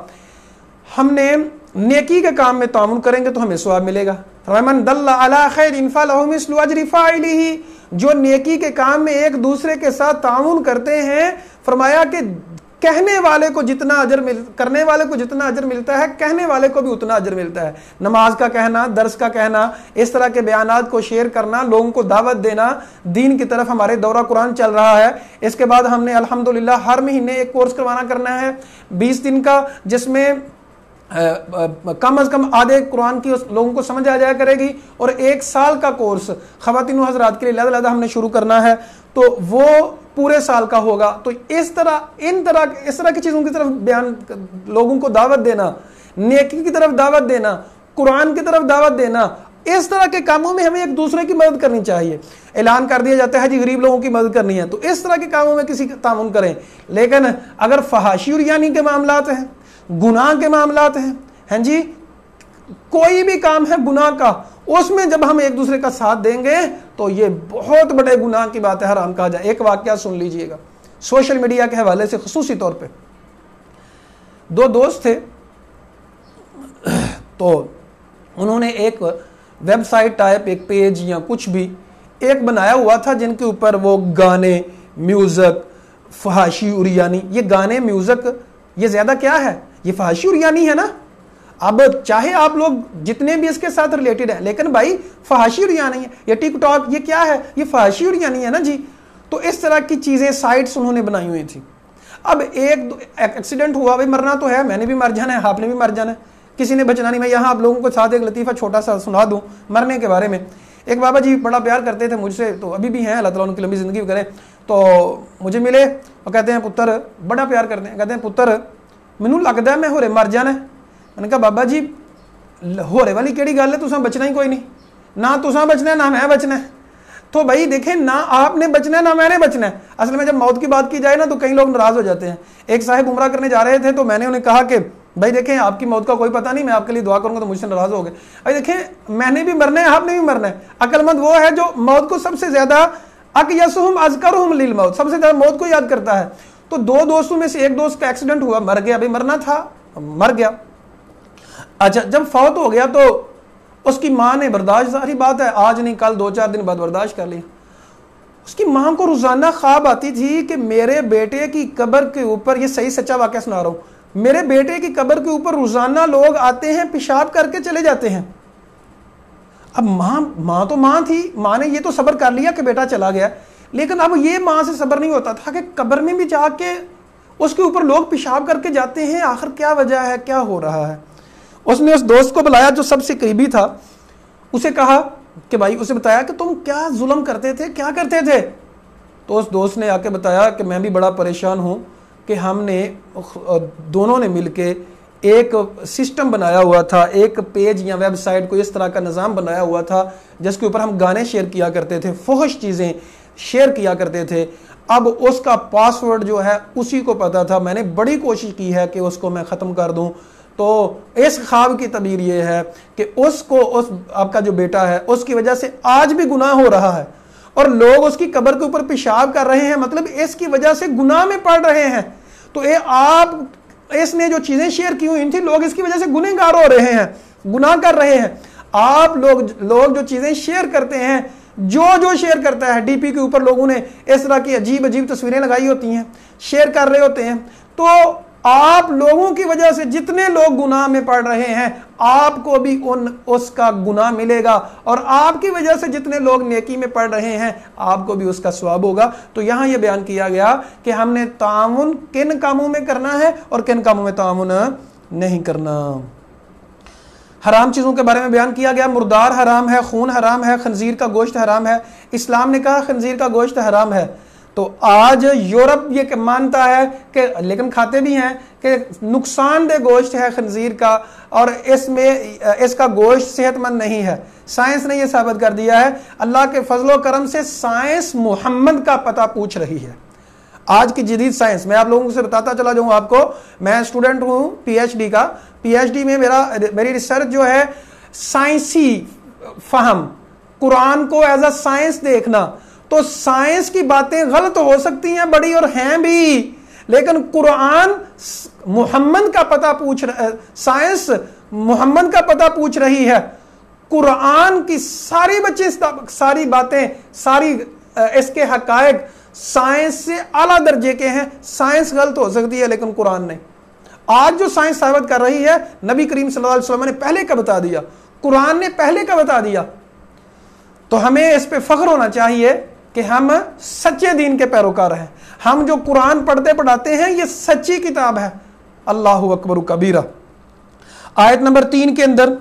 ہم نے نیکی کے کام میں تعاون کریں گے تو ہمیں ثواب ملے گا. فَمَنْ دَلَّ عَلَىٰ خَيْرٍ فَلَهُ مِثْلُ أَجْرِ فَاعِلِهِ، جو نیکی کے کام میں ایک دوسرے کے ساتھ تعاون کرتے ہیں، فرمایا کہ کہنے والے کو جتنا اجر کرنے والے کو جتنا اجر ملتا ہے، کہنے والے کو بھی اتنا اجر ملتا ہے. نماز کا کہنا، درس کا کہنا، اس طرح کے بیانات کو شیئر کرنا، لوگوں کو دعوت دینا، دین کی طرف ہمارے دورہ قرآن چل رہا ہے. اس کے بعد ہم نے الحمدللہ ہر مہینے ایک کورس کرنا ہے 20 دن کا، جس میں کم از کم آدھے قرآن کی لوگوں کو سمجھ آ جایا کرے گی، اور 1 سال کا کورس خواتین و حضرات کے لیے علیحدہ ہم نے شروع کرنا ہے، تو وہ پورے سال کا ہوگا. تو اس طرح کی چیزوں کی طرف لوگوں کو دعوت دینا، نیکی کی طرف دعوت دینا، قرآن کی طرف دعوت دینا، اس طرح کے کاموں میں ہمیں ایک دوسرے کی مدد کرنی چاہیے. اعلان کر دیا جاتا ہے جی غریب لوگوں کی مدد کرنی ہے، تو اس طرح کے کاموں میں کسی کا تعاون کریں. لیکن اگر فحاشی اور یعنی کے معاملات ہیں، گناہ کے معاملات ہیں جی، کوئی بھی کام ہے گناہ کا، اس میں جب ہم ایک دوسرے کا ساتھ دیں گے تو یہ بہت بڑے گناہ کی بات ہے، حرام کہا جائے. ایک واقعہ سن لیجئے گا سوشل میڈیا کے حوالے سے، خصوصی طور پہ 2 دوست تھے، تو انہوں نے ایک ویب سائٹ ٹائپ، ایک پیج یا کچھ بھی ایک بنایا ہوا تھا، جن کے اوپر وہ گانے، میوزک، فحاشی اور یعنی. یہ گانے، میوزک، یہ زیادہ کیا ہے؟ یہ فحاشی اور یعنی ہے نا. اب چاہے آپ لوگ جتنے بھی اس کے ساتھ ریلیٹڈ ہیں، لیکن بھائی فحاشی اور یعنی ہے. یہ ٹک ٹاک، یہ کیا ہے؟ یہ فحاشی اور یعنی ہے نا جی. تو اس طرح کی چیزیں سائٹس انہوں نے بنائی ہوئی تھی. اب ایک ایکسیڈنٹ ہوا، بھائی مرنا تو ہے، میں نے بھی مر جانا ہے، آپ نے بھی مر جانا ہے، کسی نے بچنا نہیں. میں یہاں آپ لوگوں کو ساتھ ایک لطیفہ چھوٹا سا سنا دوں مرنے کے بارے میں. ایک بابا جی بڑا پیار کرتے تھے مجھ سے، تو ابھی بھی ہیں، اللہ تعالیٰ ان کی لمبی زندگی کرے. تو مجھے ملے اور کہتے ہیں پتر، بڑا پیار کرتے ہیں، کہتے ہیں پتر مینوں لگدا ہے میں ہورے مر جانا ہے. میں نے کہا بابا جی ہورے والی کیڑی گل ہے، تساں بچنا ہی کوئی نہیں، نہ تساں بچنا ہے نہ میں بچنا ہے. تو بھائی دیکھیں، نہ آپ نے بچنا ہے نہ میں نے بچنا ہے. اصل میں جب موت کی بات کی جائے نا تو کئی لوگ ناراض ہو جاتے ہیں. ایک صاحب عمرہ کرنے جا رہے تھے، تو میں نے انہیں کہا کہ بھائی دیکھیں آپ کی موت کا کوئی پتہ نہیں، میں آپ کے لیے دعا کروں گا تو مجھ سے ناراض ہو گئے. بھائی دیکھیں، میں نے بھی مرنا ہے، آپ نے بھی مرنا ہے. عقل مند وہ ہے جو موت کو سب سے زیادہ اقیسہم اذکرہم للموت، سب سے زیادہ موت کو یاد کرتا ہے. تو 2 دوستوں میں سے ایک دوست کا ایکسیڈنٹ ہوا، مر گیا. بھائی مرنا تھا، مر گیا. اچھا جب فوت ہو گیا تو اس کی ماں نے برداشت، ظاہری بات ہے آج نہیں کل 2-4 دن بعد برداشت کر لیا. اس کی ماں کو روزانہ خواب آتی تھی کہ میرے بیٹے کی قبر کے اوپر، یہ صحیح سچا واقعہ سنا رہا ہوں، میرے بیٹے کی قبر کے اوپر روزانہ لوگ آتے ہیں، پیشاب کر کے چلے جاتے ہیں. اب ماں تو ماں تھی، ماں نے یہ تو صبر کر لیا کہ بیٹا چلا گیا، لیکن اب یہ ماں سے صبر نہیں ہوتا تھا کہ قبر میں بھی جا کے اس کے اوپر لوگ پیشاب کر کے جاتے ہیں، آخر کیا وجہ ہے، کیا ہو رہا ہے. اس نے اس دوست کو بلایا جو سب سے قریبی تھا، اسے کہا کہ بھائی، اسے بتایا کہ تم کیا ظلم کرتے تھے، کیا کرتے تھے. تو اس دوست نے آ کے بتایا کہ میں بھی بڑا پریشان ہوں کہ ہم نے دونوں نے مل کے ایک سسٹم بنایا ہوا تھا، ایک پیج یا ویب سائٹ کو اس طرح کا نظام بنایا ہوا تھا جس کے اوپر ہم گانے شیئر کیا کرتے تھے، فحش چیزیں شیئر کیا کرتے تھے. اب اس کا پاس ورڈ جو ہے اسی کو پتا تھا. میں نے بڑی کوشش کی ہے کہ اس کو میں ختم کر دوں. تو اس خواب کی تعبیر یہ ہے کہ اس آپ کا جو بیٹا ہے اس کی وجہ سے آج بھی گناہ ہو رہا ہے، اور لوگ اس کی قبر کے اوپر پیشاب کر رہے ہیں، مطلب اس کی وجہ سے گناہ میں پڑ رہے ہیں. تو اس نے جو چیزیں شیئر کی ہوئی تھی، لوگ اس کی وجہ سے گنہگار ہو رہے ہیں، گناہ کر رہے ہیں. آپ لوگ جو چیزیں شیئر کرتے ہیں، جو شیئر کرتا ہے، ڈی پی کے اوپر لوگوں نے اس طرح کی عجیب تصویریں لگائی ہوتی ہیں، شیئر کر رہے ہوتے ہیں، تو آپ لوگوں کی وجہ سے جتنے لوگ گناہ میں پڑ رہے ہیں آپ کو بھی اس کا گناہ ملے گا، اور آپ کی وجہ سے جتنے لوگ نیکی میں پڑ رہے ہیں آپ کو بھی اس کا ثواب ہوگا۔ تو یہاں یہ بیان کیا گیا کہ ہم نے تعاون کن کاموں میں کرنا ہے اور کن کاموں میں تعاون نہیں کرنا۔ حرام چیزوں کے بارے میں بیان کیا گیا، مردار حرام ہے، خون حرام ہے، خنزیر کا گوشت حرام ہے۔ اسلام نے کہا خنزیر کا گوشت حرام ہے، تو آج یورپ یہ مانتا ہے کہ، لیکن کھاتے بھی ہیں، کہ نقصان دہ گوشت ہے خنزیر کا، اور اس کا گوشت صحت مند نہیں ہے۔ سائنس نے یہ ثابت کر دیا ہے۔ اللہ کے فضل و کرم سے سائنس محمد کا پتہ پوچھ رہی ہے۔ آج کی جدید سائنس، میں آپ لوگوں سے بتاتا چلا جاؤں، آپ کو، میں اسٹوڈنٹ ہوں پی ایچ ڈی کا، پی ایچ ڈی میں میری ریسرچ جو ہے سائنسی فہم، قرآن کو ایز اے سائنس دیکھنا۔ تو سائنس کی باتیں غلط ہو سکتی ہیں بڑی، اور ہیں بھی، لیکن قرآن محمد کا پتہ سائنس محمد کا پتہ پوچھ رہی ہے۔ قرآن کی ساری باتیں، ساری اس کے حقائق سائنس سے اعلیٰ درجے کے ہیں۔ سائنس غلط ہو سکتی ہے لیکن قرآن نہیں۔ آج جو سائنس ثابت کر رہی ہے، نبی کریم صلی اللہ علیہ وسلم نے پہلے کا بتا دیا، قرآن نے پہلے کا بتا دیا۔ تو ہمیں اس پہ فخر ہونا چاہیے کہ ہم سچے دین کے پیروکار ہیں۔ ہم جو قرآن پڑھاتے ہیں یہ سچی کتاب ہے۔ اللہ اکبر کبیرہ۔ آیت نمبر 3 کے اندر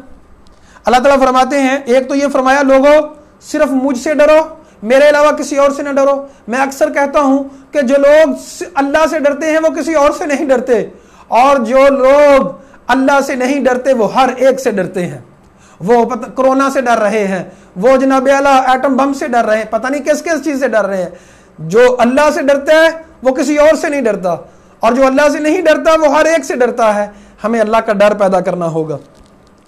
اللہ تعالیٰ فرماتے ہیں، ایک تو یہ فرمایا لوگو صرف مجھ سے ڈرو، میرے علاوہ کسی اور سے نہ ڈرو۔ میں اکثر کہتا ہوں کہ جو لوگ اللہ سے ڈرتے ہیں وہ کسی اور سے نہیں ڈرتے، اور جو لوگ اللہ سے نہیں ڈرتے وہ ہر ایک سے ڈرتے ہیں۔ وہ کرونا سے ڈر رہے ہیں، وہ جناب اعلیٰ ایٹم بم سے ڈر رہے ہیں، پتہ نہیں کس کس چیز سے ڈر رہے ہیں۔ جو اللہ سے ڈرتا ہے وہ کسی اور سے نہیں ڈرتا، اور جو اللہ سے نہیں ڈرتا وہ ہر ایک سے ڈرتا ہے۔ ہمیں اللہ کا ڈر پیدا کرنا ہوگا۔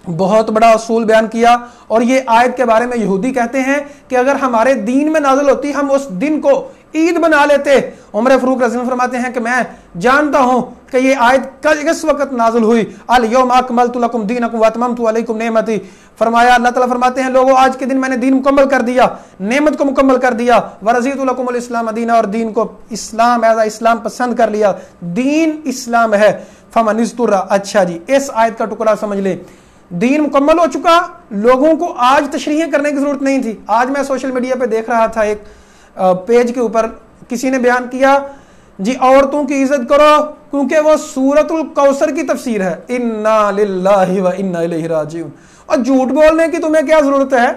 بہت بڑا اصول بیان کیا، اور یہ آیت کے بارے میں یہودی کہتے ہیں کہ اگر ہمارے دین میں نازل ہوتی ہم اس دن کو عید بنا لیتے۔ عمر فاروق رضی اللہ عنہ فرماتے ہیں کہ میں جانتا ہوں کہ یہ آیت کس وقت نازل ہوئی، الیوم اکملت لکم دینکم واتممت علیکم نعمتی۔ فرمایا، اللہ تعالیٰ فرماتے ہیں لوگوں آج کے دن میں نے دین مکمل کر دیا، نعمت کو مکمل کر دیا، ورضیت لکم الاسلام دینا، اور دین کو اسلام ایز اسلام پسند کر لیا، دین اسلام ہے۔ فمن اضطر، اچھا جی اس آیت کا ٹکڑا سمجھ لیں، دین مکمل ہو چکا، لوگوں کو آج تشریحیں کرنے کی ضرورت نہیں تھی۔ آج میں سوشل میڈیا پہ دیکھ رہا تھا، ایک پیج کے اوپر کسی نے بیان کیا جی عورتوں کی عزت کرو کیونکہ وہ سورۃ الکوثر کی تفسیر ہے، انا للہ و انا الیہ راجعون۔ اور جھوٹ بولنے کی تمہیں کیا ضرورت ہے؟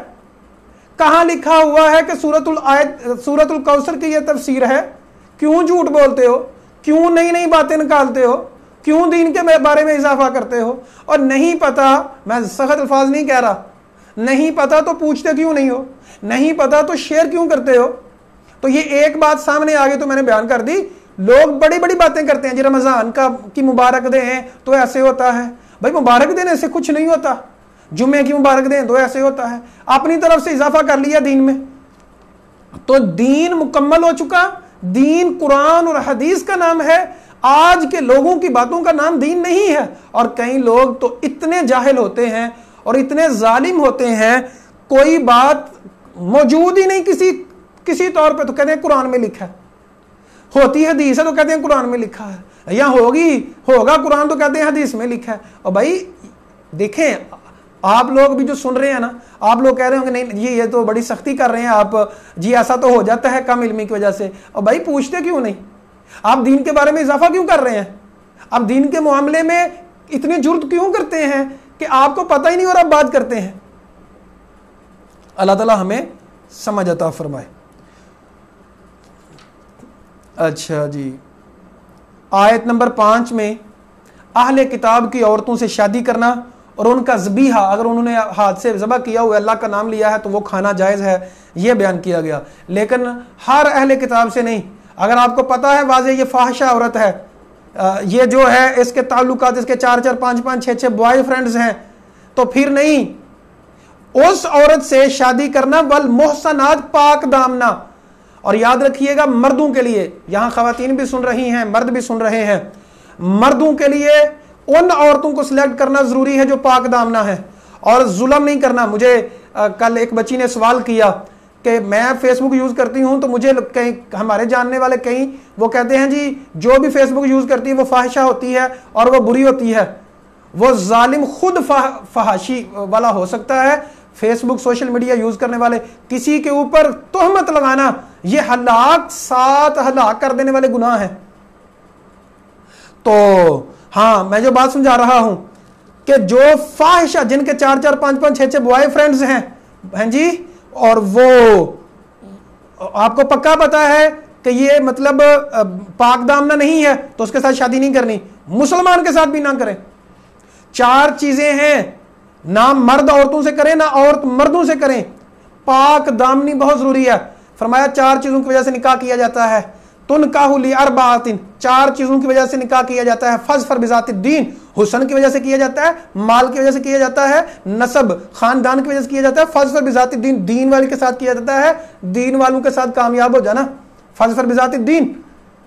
کہاں لکھا ہوا ہے کہ سورۃ الکوثر کی یہ تفسیر ہے؟ کیوں جھوٹ بولتے ہو؟ کیوں نئی نئی باتیں نکالتے ہو؟ کیوں دین کے بارے میں اضافہ کرتے ہو؟ اور نہیں پتا، میں سخت الفاظ نہیں کہہ رہا، نہیں پتا تو پوچھتے کیوں نہیں ہو؟ نہیں پتا تو شیئر کیوں کرتے ہو؟ تو یہ ایک بات سامنے آگے تو میں نے بیان کر دی۔ لوگ بڑی بڑی باتیں کرتے ہیں، جی رمضان کی مبارک دیں تو ایسے ہوتا ہے۔ بھائی مبارک دینے سے کچھ نہیں ہوتا، جمعے کی مبارک دیں تو ایسے ہوتا ہے، اپنی طرف سے اضافہ کر لیا دین میں۔ تو دین مکمل ہو چکا، دین قرآن اور حدیث کا نام ہے، آج کے لوگوں کی باتوں کا نام دین نہیں ہے۔ اور کئی لوگ تو اتنے جاہل ہوتے ہیں اور اتنے ظالم ہوتے ہیں، کوئی بات موجود ہی نہیں کسی طور پہ تو کہتے ہیں قرآن میں لکھا ہے، ہوتی حدیث ہے تو کہتے ہیں قرآن میں لکھا ہے، یا ہوگا قرآن تو کہتے ہیں حدیث میں لکھا ہے۔ اور بھائی دیکھیں، آپ لوگ بھی جو سن رہے ہیں نا، آپ لوگ کہہ رہے ہوں گے نہیں یہ تو بڑی سختی کر رہے ہیں آپ، جی ایسا تو ہو جاتا ہے کم علمی کی وجہ سے۔ اور بھائی پوچھتے کیوں نہیں؟ آپ دین کے بارے میں اضافہ کیوں کر رہے ہیں؟ آپ دین کے معاملے میں اتنی جرت کیوں کرتے ہیں کہ آپ کو پتہ ہی نہیں اور آپ بات کرتے ہیں؟ اللہ تعالیٰ ہمیں سمجھ عطا فرمائے۔ اچھا جی، آیت نمبر 5 میں اہل کتاب کی عورتوں سے شادی کرنا اور ان کا ذبیحہ، اگر انہوں نے ہاتھ سے ذبح کیا ہوا اللہ کا نام لیا ہے تو وہ کھانا جائز ہے، یہ بیان کیا گیا۔ لیکن ہر اہل کتاب سے نہیں۔ اگر آپ کو پتا ہے واضح یہ فاحشہ عورت ہے، یہ جو ہے اس کے تعلقات، اس کے 4 5 5 6 بوائے فرینڈز ہیں، تو پھر نہیں، اس عورت سے شادی کرنا والمحصنات پاک دامنا۔ اور یاد رکھیے گا مردوں کے لیے، یہاں خواتین بھی سن رہی ہیں، مرد بھی سن رہے ہیں، مردوں کے لیے ان عورتوں کو سلیکٹ کرنا ضروری ہے جو پاک دامنا ہے، اور ظلم نہیں کرنا۔ مجھے کل ایک بچی نے سوال کیا کہ میں فیس بک یوز کرتی ہوں تو مجھے کہیں ہمارے جاننے والے کہیں وہ کہتے ہیں جی جو بھی فیس بک یوز کرتی ہے وہ فاحشہ ہوتی ہے اور وہ بری ہوتی ہے. وہ ظالم خود فحاشی والا ہو سکتا ہے. فیس بک سوشل میڈیا یوز کرنے والے کسی کے اوپر تہمت لگانا یہ ساتھ ہلاک کر دینے والے گناہ ہیں. تو ہاں میں جو بات سمجھا رہا ہوں کہ جو فاحشہ جن کے 4 5 5 6 بوائے فرینڈز ہیں جی, اور وہ آپ کو پکا پتا ہے کہ یہ مطلب پاک دامنہ نہیں ہے تو اس کے ساتھ شادی نہیں کرنی, مسلمان کے ساتھ بھی نہ کریں. 4 چیزیں ہیں, نہ مرد عورتوں سے کریں نہ عورت مردوں سے کریں. پاک دامنی بہت ضروری ہے. فرمایا 4 چیزوں کی وجہ سے نکاح کیا جاتا ہے. تنکاح لاربعۃ, 4 چیزوں کی وجہ سے نکاح کیا جاتا ہے. فاظفر بذات الدین, حسن کی وجہ سے کیا جاتا ہے, مال کی وجہ سے کیا جاتا ہے, نسب خاندان کی وجہ سے کیا جاتا ہے. فاظفر بذات الدین, دین والے کے ساتھ کیا جاتا ہے, دین والوں کے ساتھ کامیاب ہو جانا. فاظفر بذات الدین,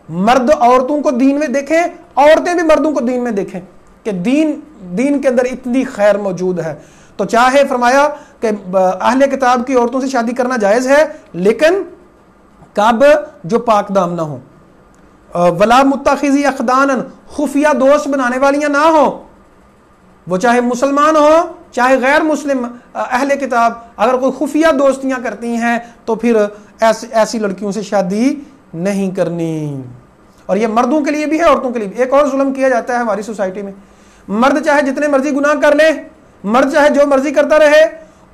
مرد عورتوں کو دین میں دیکھیں, عورتیں بھی مردوں کو دین میں دیکھیں کہ دین کے اندر اتنی خیر موجود ہے. تو چاہے فرمایا کہ اہل کتاب کی عورتوں سے شادی کرنا جائز ہے, لیکن کب جو پاک دامنہ ہو. ولا متخذی اخدانا, خفیہ دوست بنانے والیاں نہ ہو. وہ چاہے مسلمان ہو چاہے غیر مسلم اہل کتاب, اگر کوئی خفیہ دوستیاں کرتی ہیں تو پھر ایسی لڑکیوں سے شادی نہیں کرنی. اور یہ مردوں کے لیے بھی ہے عورتوں کے لیے بھی. ایک اور ظلم کیا جاتا ہے ہماری سوسائٹی میں, مرد چاہے جتنے مرضی گناہ کر لے, مرد چاہے جو مرضی کرتا رہے,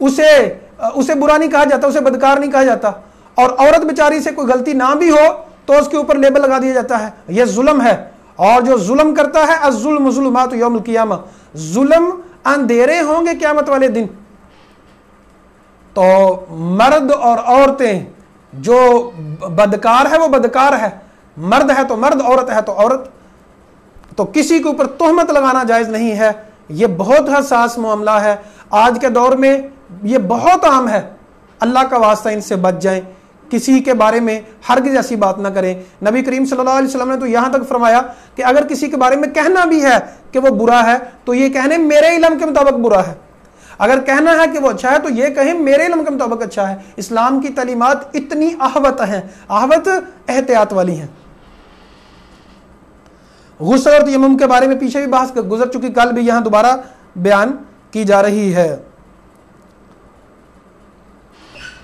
اسے برا نہیں کہا جاتا, اسے بدکار نہیں کہا جاتا. اور عورت بیچاری سے کوئی غلطی نہ بھی ہو تو اس کے اوپر لیبل لگا دیا جاتا ہے. یہ ظلم ہے. اور جو ظلم کرتا ہے الظلم ظلمات یوم القیامہ, ظلم اندھیرے ہوں گے قیامت والے دن. تو مرد اور عورتیں, جو بدکار ہے وہ بدکار ہے, مرد ہے تو مرد, عورت ہے تو عورت. تو کسی کے اوپر تہمت لگانا جائز نہیں ہے. یہ بہت حساس معاملہ ہے. آج کے دور میں یہ بہت عام ہے. اللہ کا واسطہ ان سے بچ جائیں. کسی کے بارے میں ہرگز ایسی بات نہ کریں. نبی کریم صلی اللہ علیہ وسلم نے تو یہاں تک فرمایا کہ اگر کسی کے بارے میں کہنا بھی ہے کہ وہ برا ہے تو یہ کہنے میرے علم کے مطابق برا ہے. اگر کہنا ہے کہ وہ اچھا ہے تو یہ کہیں میرے علم کے مطابق اچھا ہے. اسلام کی تعلیمات اتنی احوط ہیں, احوط احتیاط والی ہیں. غسل اور تیمم کے بارے میں پیچھے بھی بحث گزر چکی, کل بھی یہاں دوبارہ بیان کی جا رہی ہے.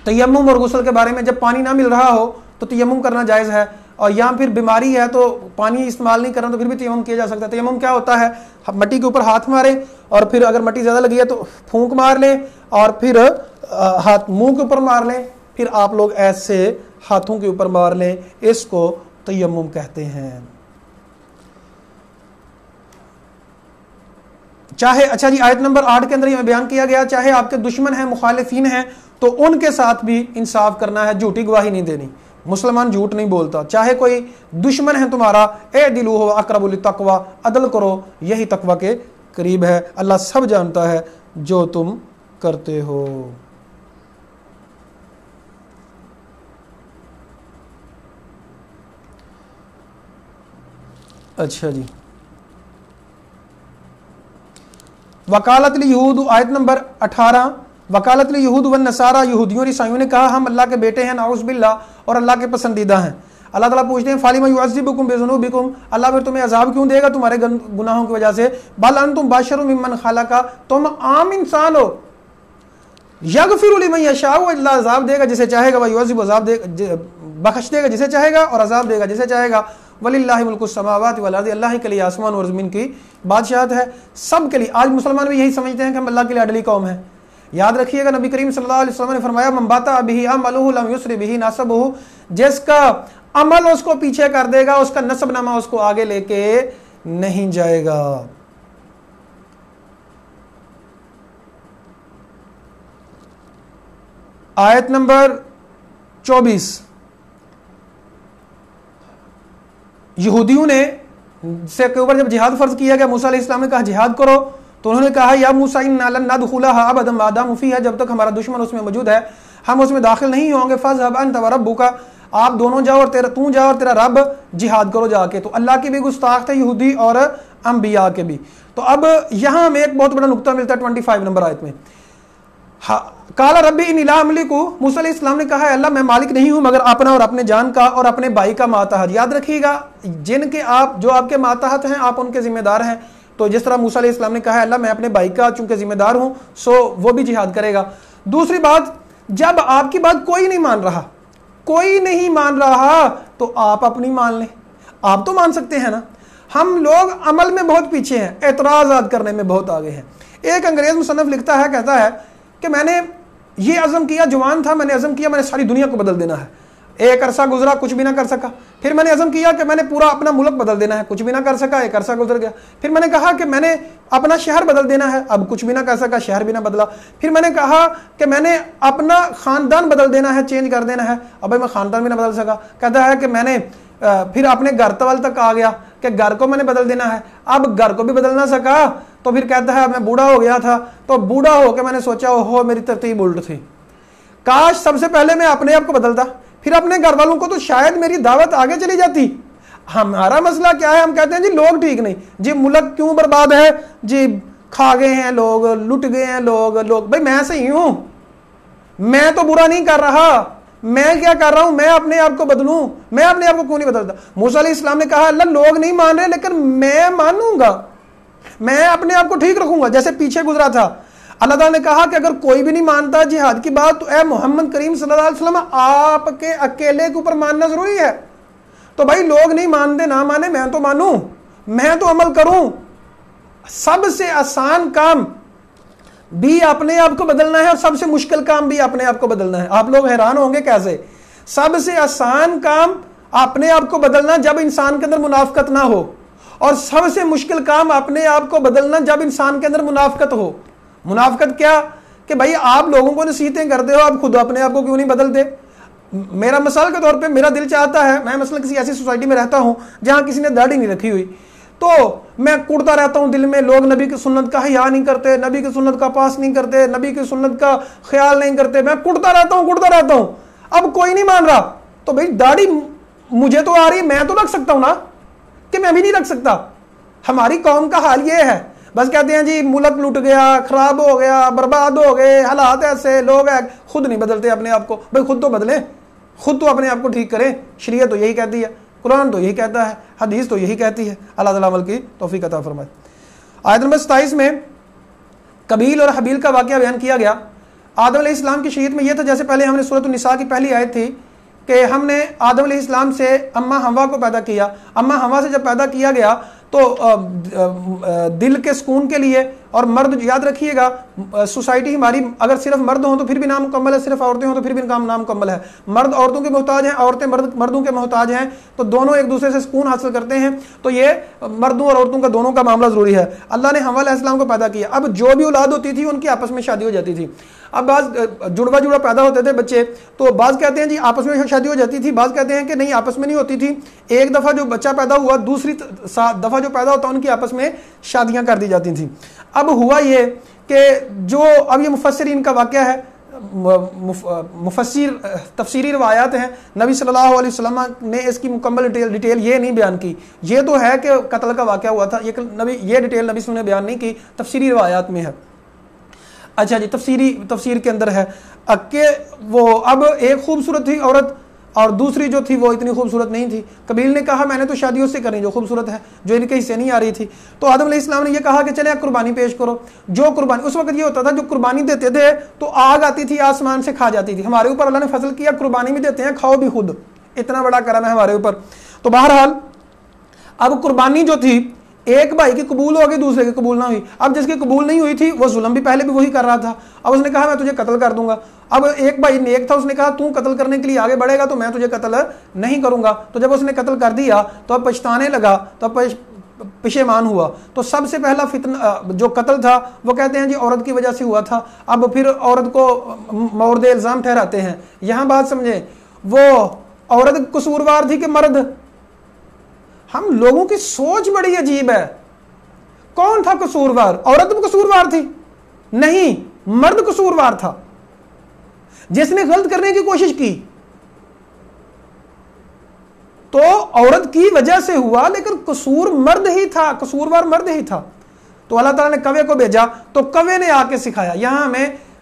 تیمم اور غسل کے بارے میں جب پانی نہ مل رہا ہو تو تیمم کرنا جائز ہے, اور یہاں پھر بیماری ہے تو پانی استعمال نہیں کرنا تو پھر بھی تیمم کیا جا سکتا ہے. تیمم کیا ہوتا ہے, مٹی کے اوپر ہاتھ ماریں اور پھر اگر مٹی زیادہ لگی ہے تو پھونک مار لیں اور پھر ہاتھ منہ کے اوپر مار لیں, پھر آپ لوگ ایسے ہاتھوں کے اوپر مار لیں. اس کو تیمم کہتے ہیں. چاہے اچھا جی آیت نمبر 8 کے اندر یہ بیان کیا گیا چاہے آپ کے دشمن ہیں, مخالفین ہیں, تو ان کے ساتھ بھی انصاف کرنا ہے, جھوٹی گواہی نہیں دینی. مسلمان جھوٹ نہیں بولتا. چاہے کوئی دشمن ہے تمہارا, اعدلوا اقرب للتقوی, عدل کرو یہی تقوی کے قریب ہے. اللہ سب جانتا ہے جو تم کرتے ہو. اچھا جی, وکالت الیہود آیت نمبر 18, وکالت الیہود والنصارى, یہودیوں اور عیسائیوں نے کہا ہم اللہ کے بیٹے ہیں نعوذ باللہ اور اللہ کے پسندیدہ ہیں. اللہ تعالیٰ پوچھتے ہیں فَلِمَ يُعَذِّبُكُم بِذُنُوبِكُم, اللہ پھر تمہیں عذاب کیوں دے گا تمہارے گناہوں کی وجہ سے. بل انتم بشر ممن خلق, تم عام انسان ہو. یغفر لمن یشاء, اللہ عذاب دے گا جسے چاہے گا, ویعذب, عذاب دے بخش دے گا جسے چاہے گا اور عذاب دے گا جسے چاہے گا. وَلِلَّهِ مُلْكُ السَّمَاوَاتِ وَالْأَرْضِ, اللہ کے لیے آسمان اور زمین کی بادشاہت ہے, سب کے لیے. آج مسلمان بھی یہی سمجھتے ہیں کہ ہم اللہ کے لیے اڈلی قوم ہیں. یاد رکھیے گا نبی کریم صلی اللہ علیہ وسلم نے فرمایا من بطأ بہ عملہ لم یسر بہ نسبہ, جس کا عمل اس کو پیچھے کر دے گا اس کا نسب نامہ اس کو آگے لے کے نہیں جائے گا. آیت نمبر 24, یہودیوں نے سے کے اوپر جب جہاد فرض کیا گیا, موسیٰ علیہ السلام نے کہا جہاد کرو, تو انہوں نے کہا یا موسیٰ انا لن ندخلها ابدا ما داموا فیہا, جب تک ہمارا دشمن اس میں موجود ہے ہم اس میں داخل نہیں ہوں گے. فاذهب انت وربک, آپ دونوں جاؤ اور تو جاؤ اور تیرا رب جہاد کرو جا کے. تو اللہ کے بھی گستاخ تھے یہودی اور انبیاء کے بھی. تو اب یہاں ہمیں ایک بہت بڑا نقطہ ملتا ہے 25 نمبر آیت میں. قال ربی انی لا املکو، موسیٰ علیہ السلام نے کہا اللہ میں مالک نہیں ہوں مگر اپنا اور اپنے جان کا اور اپنے بھائی کا ماتحت. یاد رکھیے گا جن کے جو آپ کے ماتحت ہیں آپ ان کے ذمہ دار ہیں. تو جس طرح موسیٰ علیہ السلام نے کہا اللہ میں اپنے بھائی کا چونکہ ذمہ دار ہوں سو وہ بھی جہاد کرے گا. دوسری بات، جب آپ کی بات کوئی نہیں مان رہا تو آپ اپنی مان لیں. آپ تو مان سکتے ہیں نا. ہم لوگ عمل میں بہت پیچھے ہیں، اعتراضات کرنے میں بہت آگے ہیں. ایک انگریز مصنف لکھتا ہے، کہتا ہے کہ میں نے یہ عزم کیا، جوان تھا، میں نے عزم کیا میں نے ساری دنیا کو بدل دینا ہے. ایک عرصہ گزرا، کچھ بھی نہ کر سکا. پھر میں نے عزم کیا کہ میں نے پورا اپنا ملک بدل دینا ہے، کچھ بھی نہ کر سکا، ایک عرصہ گزر گیا. پھر میں نے کہا کہ میں نے اپنا شہر بدل دینا ہے، اب کچھ بھی نہ کر سکا، شہر بھی نہ بدلا. پھر میں نے کہا کہ میں نے اپنا خاندان بدل دینا ہے، چینج کر دینا ہے، اب میں خاندان بھی نہ بدل سکا. کہتا ہے کہ میں نے پھر اپنے گھر تول تک آ گیا کہ گھر کو میں نے بدل دینا ہے، اب گھر کو بھی بدل نہ سکا. تو پھر کہتا ہے میں بوڑھا ہو گیا تھا، تو بوڑھا ہو کے میں نے سوچا اوہو میری ترتیب الٹ تھی، کاش سب سے پہلے میں اپنے آپ کو بدلتا، پھر اپنے گھر والوں کو، تو شاید میری دعوت آگے چلی جاتی. ہمارا مسئلہ کیا ہے؟ ہم کہتے ہیں جی لوگ ٹھیک نہیں، جی ملک کیوں برباد ہے، جی کھا گئے ہیں لوگ، لٹ گئے ہیں لوگ. بھائی میں صحیح ہوں، میں تو برا نہیں کر رہا، میں کیا کر رہا ہوں؟ میں اپنے آپ کو بدلوں. میں اپنے آپ کو کیوں نہیں بدلتا؟ موسیٰ علیہ السلام نے کہا اللہ لوگ نہیں مان رہے لیکن میں مانوں گا، میں اپنے آپ کو ٹھیک رکھوں گا. جیسے پیچھے گزرا تھا اللہ تعالیٰ نے کہا کہ اگر کوئی بھی نہیں مانتا جہاد کی بات تو اے محمد کریم صلی اللہ علیہ وسلم آپ کے اکیلے کے اوپر ماننا ضروری ہے. تو بھائی لوگ نہیں مانتے، نہ مانے، میں تو مانوں، میں تو عمل کروں. سب سے آسان کام بھی اپنے آپ کو بدلنا ہے اور سب سے مشکل کام بھی اپنے آپ کو بدلنا ہے. آپ لوگ حیران ہوں گے کیسے. سب سے آسان کام اپنے آپ کو بدلنا جب انسان کے اندر منافقت نہ ہو، اور سب سے مشکل کام اپنے آپ کو بدلنا جب انسان کے اندر منافقت ہو. منافقت کیا؟ کہ بھائی آپ لوگوں کو نصیحتیں کرتے ہو، آپ خود اپنے آپ کو کیوں نہیں بدلتے؟ میرا مثال کے طور پہ میرا دل چاہتا ہے، میں مثلا کسی ایسی سوسائٹی میں رہتا ہوں جہاں کسی نے داڑھی نہیں رکھی ہوئی، تو میں کڑتا رہتا ہوں دل میں، لوگ نبی کی سنت کا حیا نہیں کرتے، نبی کی سنت کا پاس نہیں کرتے، نبی کی سنت کا خیال نہیں کرتے. میں کڑتا رہتا ہوں. اب کوئی نہیں مان رہا تو بھائی داڑھی مجھے تو آ رہی ہے، میں تو رکھ سکتا ہوں نا، کہ میں بھی نہیں رکھ سکتا. ہماری قوم کا حال یہ ہے، بس کہتے ہیں جی ملک لٹ گیا، خراب ہو گیا، برباد ہو گئے، حالات ایسے، لوگ خود نہیں بدلتے اپنے آپ کو. بھائی خود تو بدلیں، خود تو اپنے آپ کو ٹھیک کریں. شریعت تو یہی کہتی ہے، قرآن تو یہی کہتا ہے، حدیث تو یہی کہتی ہے. اللہ تعالیٰ عمل کی توفیق عطا فرمائے. آیت نمبر 27 میں قبیل اور حبیل کا واقعہ بیان کیا گیا. آدم علیہ السلام کی شریعت میں یہ تھا، جیسے پہلے ہم نے سورۃ النساء کی پہلی آیت تھی کہ ہم نے آدم علیہ السلام سے اماں حوا کو پیدا کیا. اماں حوا سے جب پیدا کیا گیا تو دل کے سکون کے لیے، اور مرد یاد رکھیے گا سوسائٹی ہماری اگر صرف مرد ہوں تو پھر بھی نامکمل ہے، صرف عورتیں ہوں تو پھر بھی نامکمل ہے. مرد عورتوں کے محتاج ہیں، عورتیں مردوں کے محتاج ہیں، تو دونوں ایک دوسرے سے سکون حاصل کرتے ہیں. تو یہ مردوں اور عورتوں کا دونوں کا معاملہ ضروری ہے. اللہ نے حوا علیہ السلام کو پیدا کیا. اب جو بھی اولاد ہوتی تھی ان کی آپس میں شادی ہو جاتی تھی. اب بعض جڑوا پیدا ہوتے تھے بچے، تو بعض کہتے ہیں جی آپس میں شادی ہو جاتی تھی، بعض کہتے ہیں کہ نہیں آپس میں نہیں ہوتی تھی. ایک دفعہ جو بچہ پیدا ہوا دوسری دفعہ جو پیدا ہوتا ان کی آپس میں شادیاں کر دی جاتی تھیں. اب ہوا یہ کہ جو اب یہ مفسرین کا واقعہ ہے، تفسیری روایات ہیں، نبی صلی اللہ علیہ وسلم نے اس کی مکمل ڈیٹیل یہ نہیں بیان کی. یہ تو ہے کہ قتل کا واقعہ ہوا تھا، یہ ڈیٹیل نبی صلی اللہ علیہ وسلم نے بیان نہیں کی، تفسیری روایات میں ہے. اچھا جی، تفسیر کے اندر ہے کہ وہ اب ایک خوبصورت تھی عورت اور دوسری جو تھی وہ اتنی خوبصورت نہیں تھی. قبیل نے کہا میں نے تو شادی اس سے کرنی جو خوبصورت ہے، جو ان کے حصے نہیں آ رہی تھی. تو آدم علیہ السلام نے یہ کہا کہ چلے قربانی پیش کرو. جو قربانی اس وقت یہ ہوتا تھا، جو قربانی دیتے تھے تو آگ آتی تھی آسمان سے کھا جاتی تھی. ہمارے اوپر اللہ نے فضل کیا، قربانی بھی دیتے ہیں، کھاؤ بھی خود، اتنا بڑا کرم ہے ہمارے اوپر. تو بہرحال اب قربانی جو تھی ایک بھائی کی قبول ہو گئی، دوسرے کی قبول نہ ہوئی. اب جس کی قبول نہیں ہوئی تھی وہ ظلم بھی پہلے بھی وہی کر رہا تھا. اب اس نے کہا میں تجھے قتل کر دوں گا. اب ایک بھائی نیک تھا، اس نے کہا تو قتل کرنے کے لیے آگے بڑھے گا تو میں تجھے قتل نہیں کروں گا. تو جب اس نے قتل کر دیا تو اب پچھتانے لگا، تو اب پشیمان ہوا. تو سب سے پہلا فتنہ جو قتل تھا وہ کہتے ہیں جی عورت کی وجہ سے ہوا تھا. اب پھر عورت کو مورد الزام ٹھہراتے ہیں. یہاں بات سمجھیں، وہ عورت قصوروار تھی کہ مرد؟ ہم لوگوں کی سوچ بڑی عجیب ہے. کون تھا قصوروار؟ عورت قصوروار تھی؟ نہیں، مرد قصوروار تھا جس نے غلط کرنے کی کوشش کی. تو عورت کی وجہ سے ہوا لیکن قصور مرد ہی تھا، قصوروار مرد ہی تھا. تو اللہ تعالیٰ نے کوے کو بھیجا تو کوے نے آ کے سکھایا. یہاں ہمیں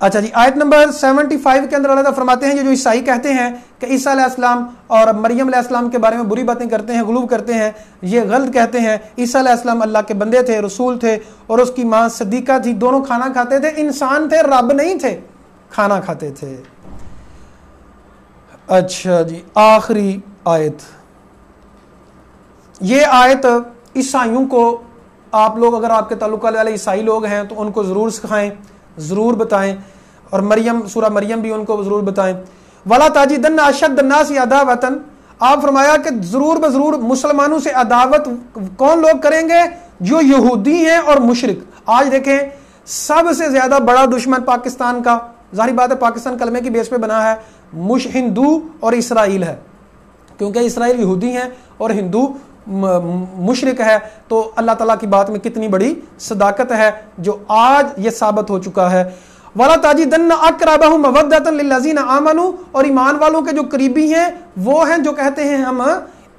اچھا جی، آیت نمبر 75 کے اندر اللہ تعالیٰ فرماتے ہیں یہ جو عیسائی کہتے ہیں کہ عیسیٰ علیہ السلام اور مریم علیہ السلام کے بارے میں بری باتیں کرتے ہیں، غلو کرتے ہیں، یہ غلط کہتے ہیں۔ عیسیٰ علیہ السلام اللہ کے بندے تھے، رسول تھے، اور اس کی ماں صدیقہ تھی، دونوں کھانا کھاتے تھے، انسان تھے، رب نہیں تھے، کھانا کھاتے تھے۔ اچھا جی، آخری آیت، یہ آیت عیسائیوں کو، آپ لوگ اگر آپ کے تعلق والے عیسائی لوگ ہیں تو ان کو ضرور سکھائیں، ضرور بتائیں، اور مریم، سورہ مریم بھی ان کو ضرور بتائیں۔ وَلَا تَجِدَنَّ أَشَدَّ النَّاسِ عَدَاوَةً، آپ فرمایا کہ ضرور بضرور مسلمانوں سے عداوت کون لوگ کریں گے؟ جو یہودی ہیں اور مشرک۔ آج دیکھیں سب سے زیادہ بڑا دشمن پاکستان کا، ظاہری بات ہے پاکستان کلمے کی بیس پہ بنا ہے، ہندو اور اسرائیل ہے، کیونکہ اسرائیل یہودی ہیں اور ہندو مشرک ہے۔ تو اللہ تعالیٰ کی بات میں کتنی بڑی صداقت ہے جو آج یہ ثابت ہو چکا ہے۔ وَلَا تَجِدَنَّ أَقْرَبَهُم مَّوَدَّةً لِّلَّذِينَ آمَنُوا، اور ایمان والوں کے جو قریبی ہیں وہ ہیں جو کہتے ہیں ہم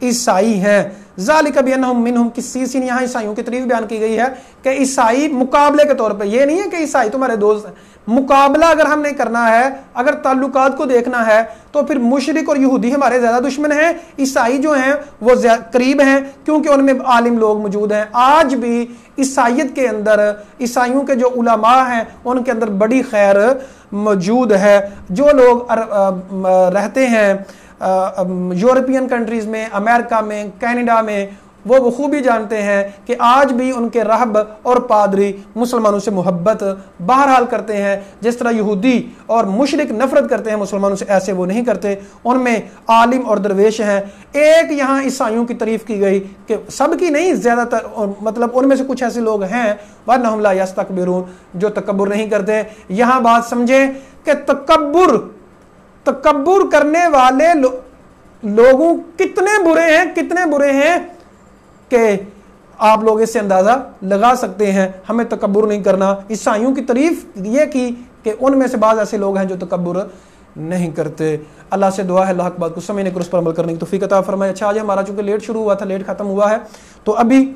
عیسائی ہیں۔ ذَلِكَ بِأَنَّهُم مِّنْهُمْ قِسِّيسِينَ، یہاں عیسائیوں کی تعریف بیان کی گئی ہے کہ عیسائی مقابلے کے طور پہ، یہ نہیں ہے کہ عیسائی تمہارے دوست ہیں، مقابلہ اگر ہم نے کرنا ہے، اگر تعلقات کو دیکھنا ہے تو پھر مشرک اور یہودی ہمارے زیادہ دشمن ہیں، عیسائی جو ہیں وہ قریب ہیں کیونکہ ان میں عالم لوگ موجود ہیں۔ آج بھی عیسائیت کے اندر عیسائیوں کے جو علماء ہیں ان کے اندر بڑی خیر موجود ہے۔ جو لوگ رہتے ہیں یورپین کنٹریز میں، امریکہ میں، کینیڈا میں، وہ بخوبی جانتے ہیں کہ آج بھی ان کے راہب اور پادری مسلمانوں سے محبت بہرحال کرتے ہیں۔ جس طرح یہودی اور مشرک نفرت کرتے ہیں مسلمانوں سے، ایسے وہ نہیں کرتے، ان میں عالم اور درویش ہیں۔ ایک یہاں عیسائیوں کی تعریف کی گئی کہ سب کی نہیں، زیادہ تر مطلب ان میں سے کچھ ایسے لوگ ہیں وَأَنَّهُمْ لَا يَسْتَكْبِرُونَ، جو تکبر نہیں کرتے۔ یہاں بات سمجھیں کہ تکبر کرنے والے لوگوں کتنے برے ہیں، کتنے برے ہیں کہ آپ لوگ اس سے اندازہ لگا سکتے ہیں۔ ہمیں تکبر نہیں کرنا۔ عیسائیوں کی تعریف یہ کی کہ ان میں سے بعض ایسے لوگ ہیں جو تکبر نہیں کرتے۔ اللہ سے دعا ہے اللہ حق بات کو سمجھنے کو، اس پر عمل کرنے کی توفیق عطا فرمائے۔ اچھا، آج ہمارا چونکہ لیٹ شروع ہوا تھا، لیٹ ختم ہوا ہے، تو ابھی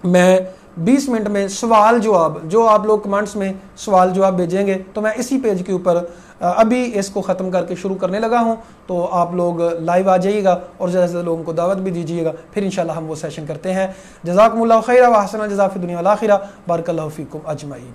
میں 20 منٹ میں سوال جواب، جو آپ لوگ کمنٹس میں سوال جواب بھیجیں گے تو میں اسی پیج کے اوپر ابھی اس کو ختم کر کے شروع کرنے لگا ہوں، تو آپ لوگ لائیو آ جائیے گا اور زیادہ سے زیادہ لوگوں کو دعوت بھی دیجیے گا، پھر انشاءاللہ ہم وہ سیشن کرتے ہیں۔ جزاکم اللہ خیرہ و احسن الجزاء فی الدنیا والآخرہ، بارک اللہ فیکم اجمعین۔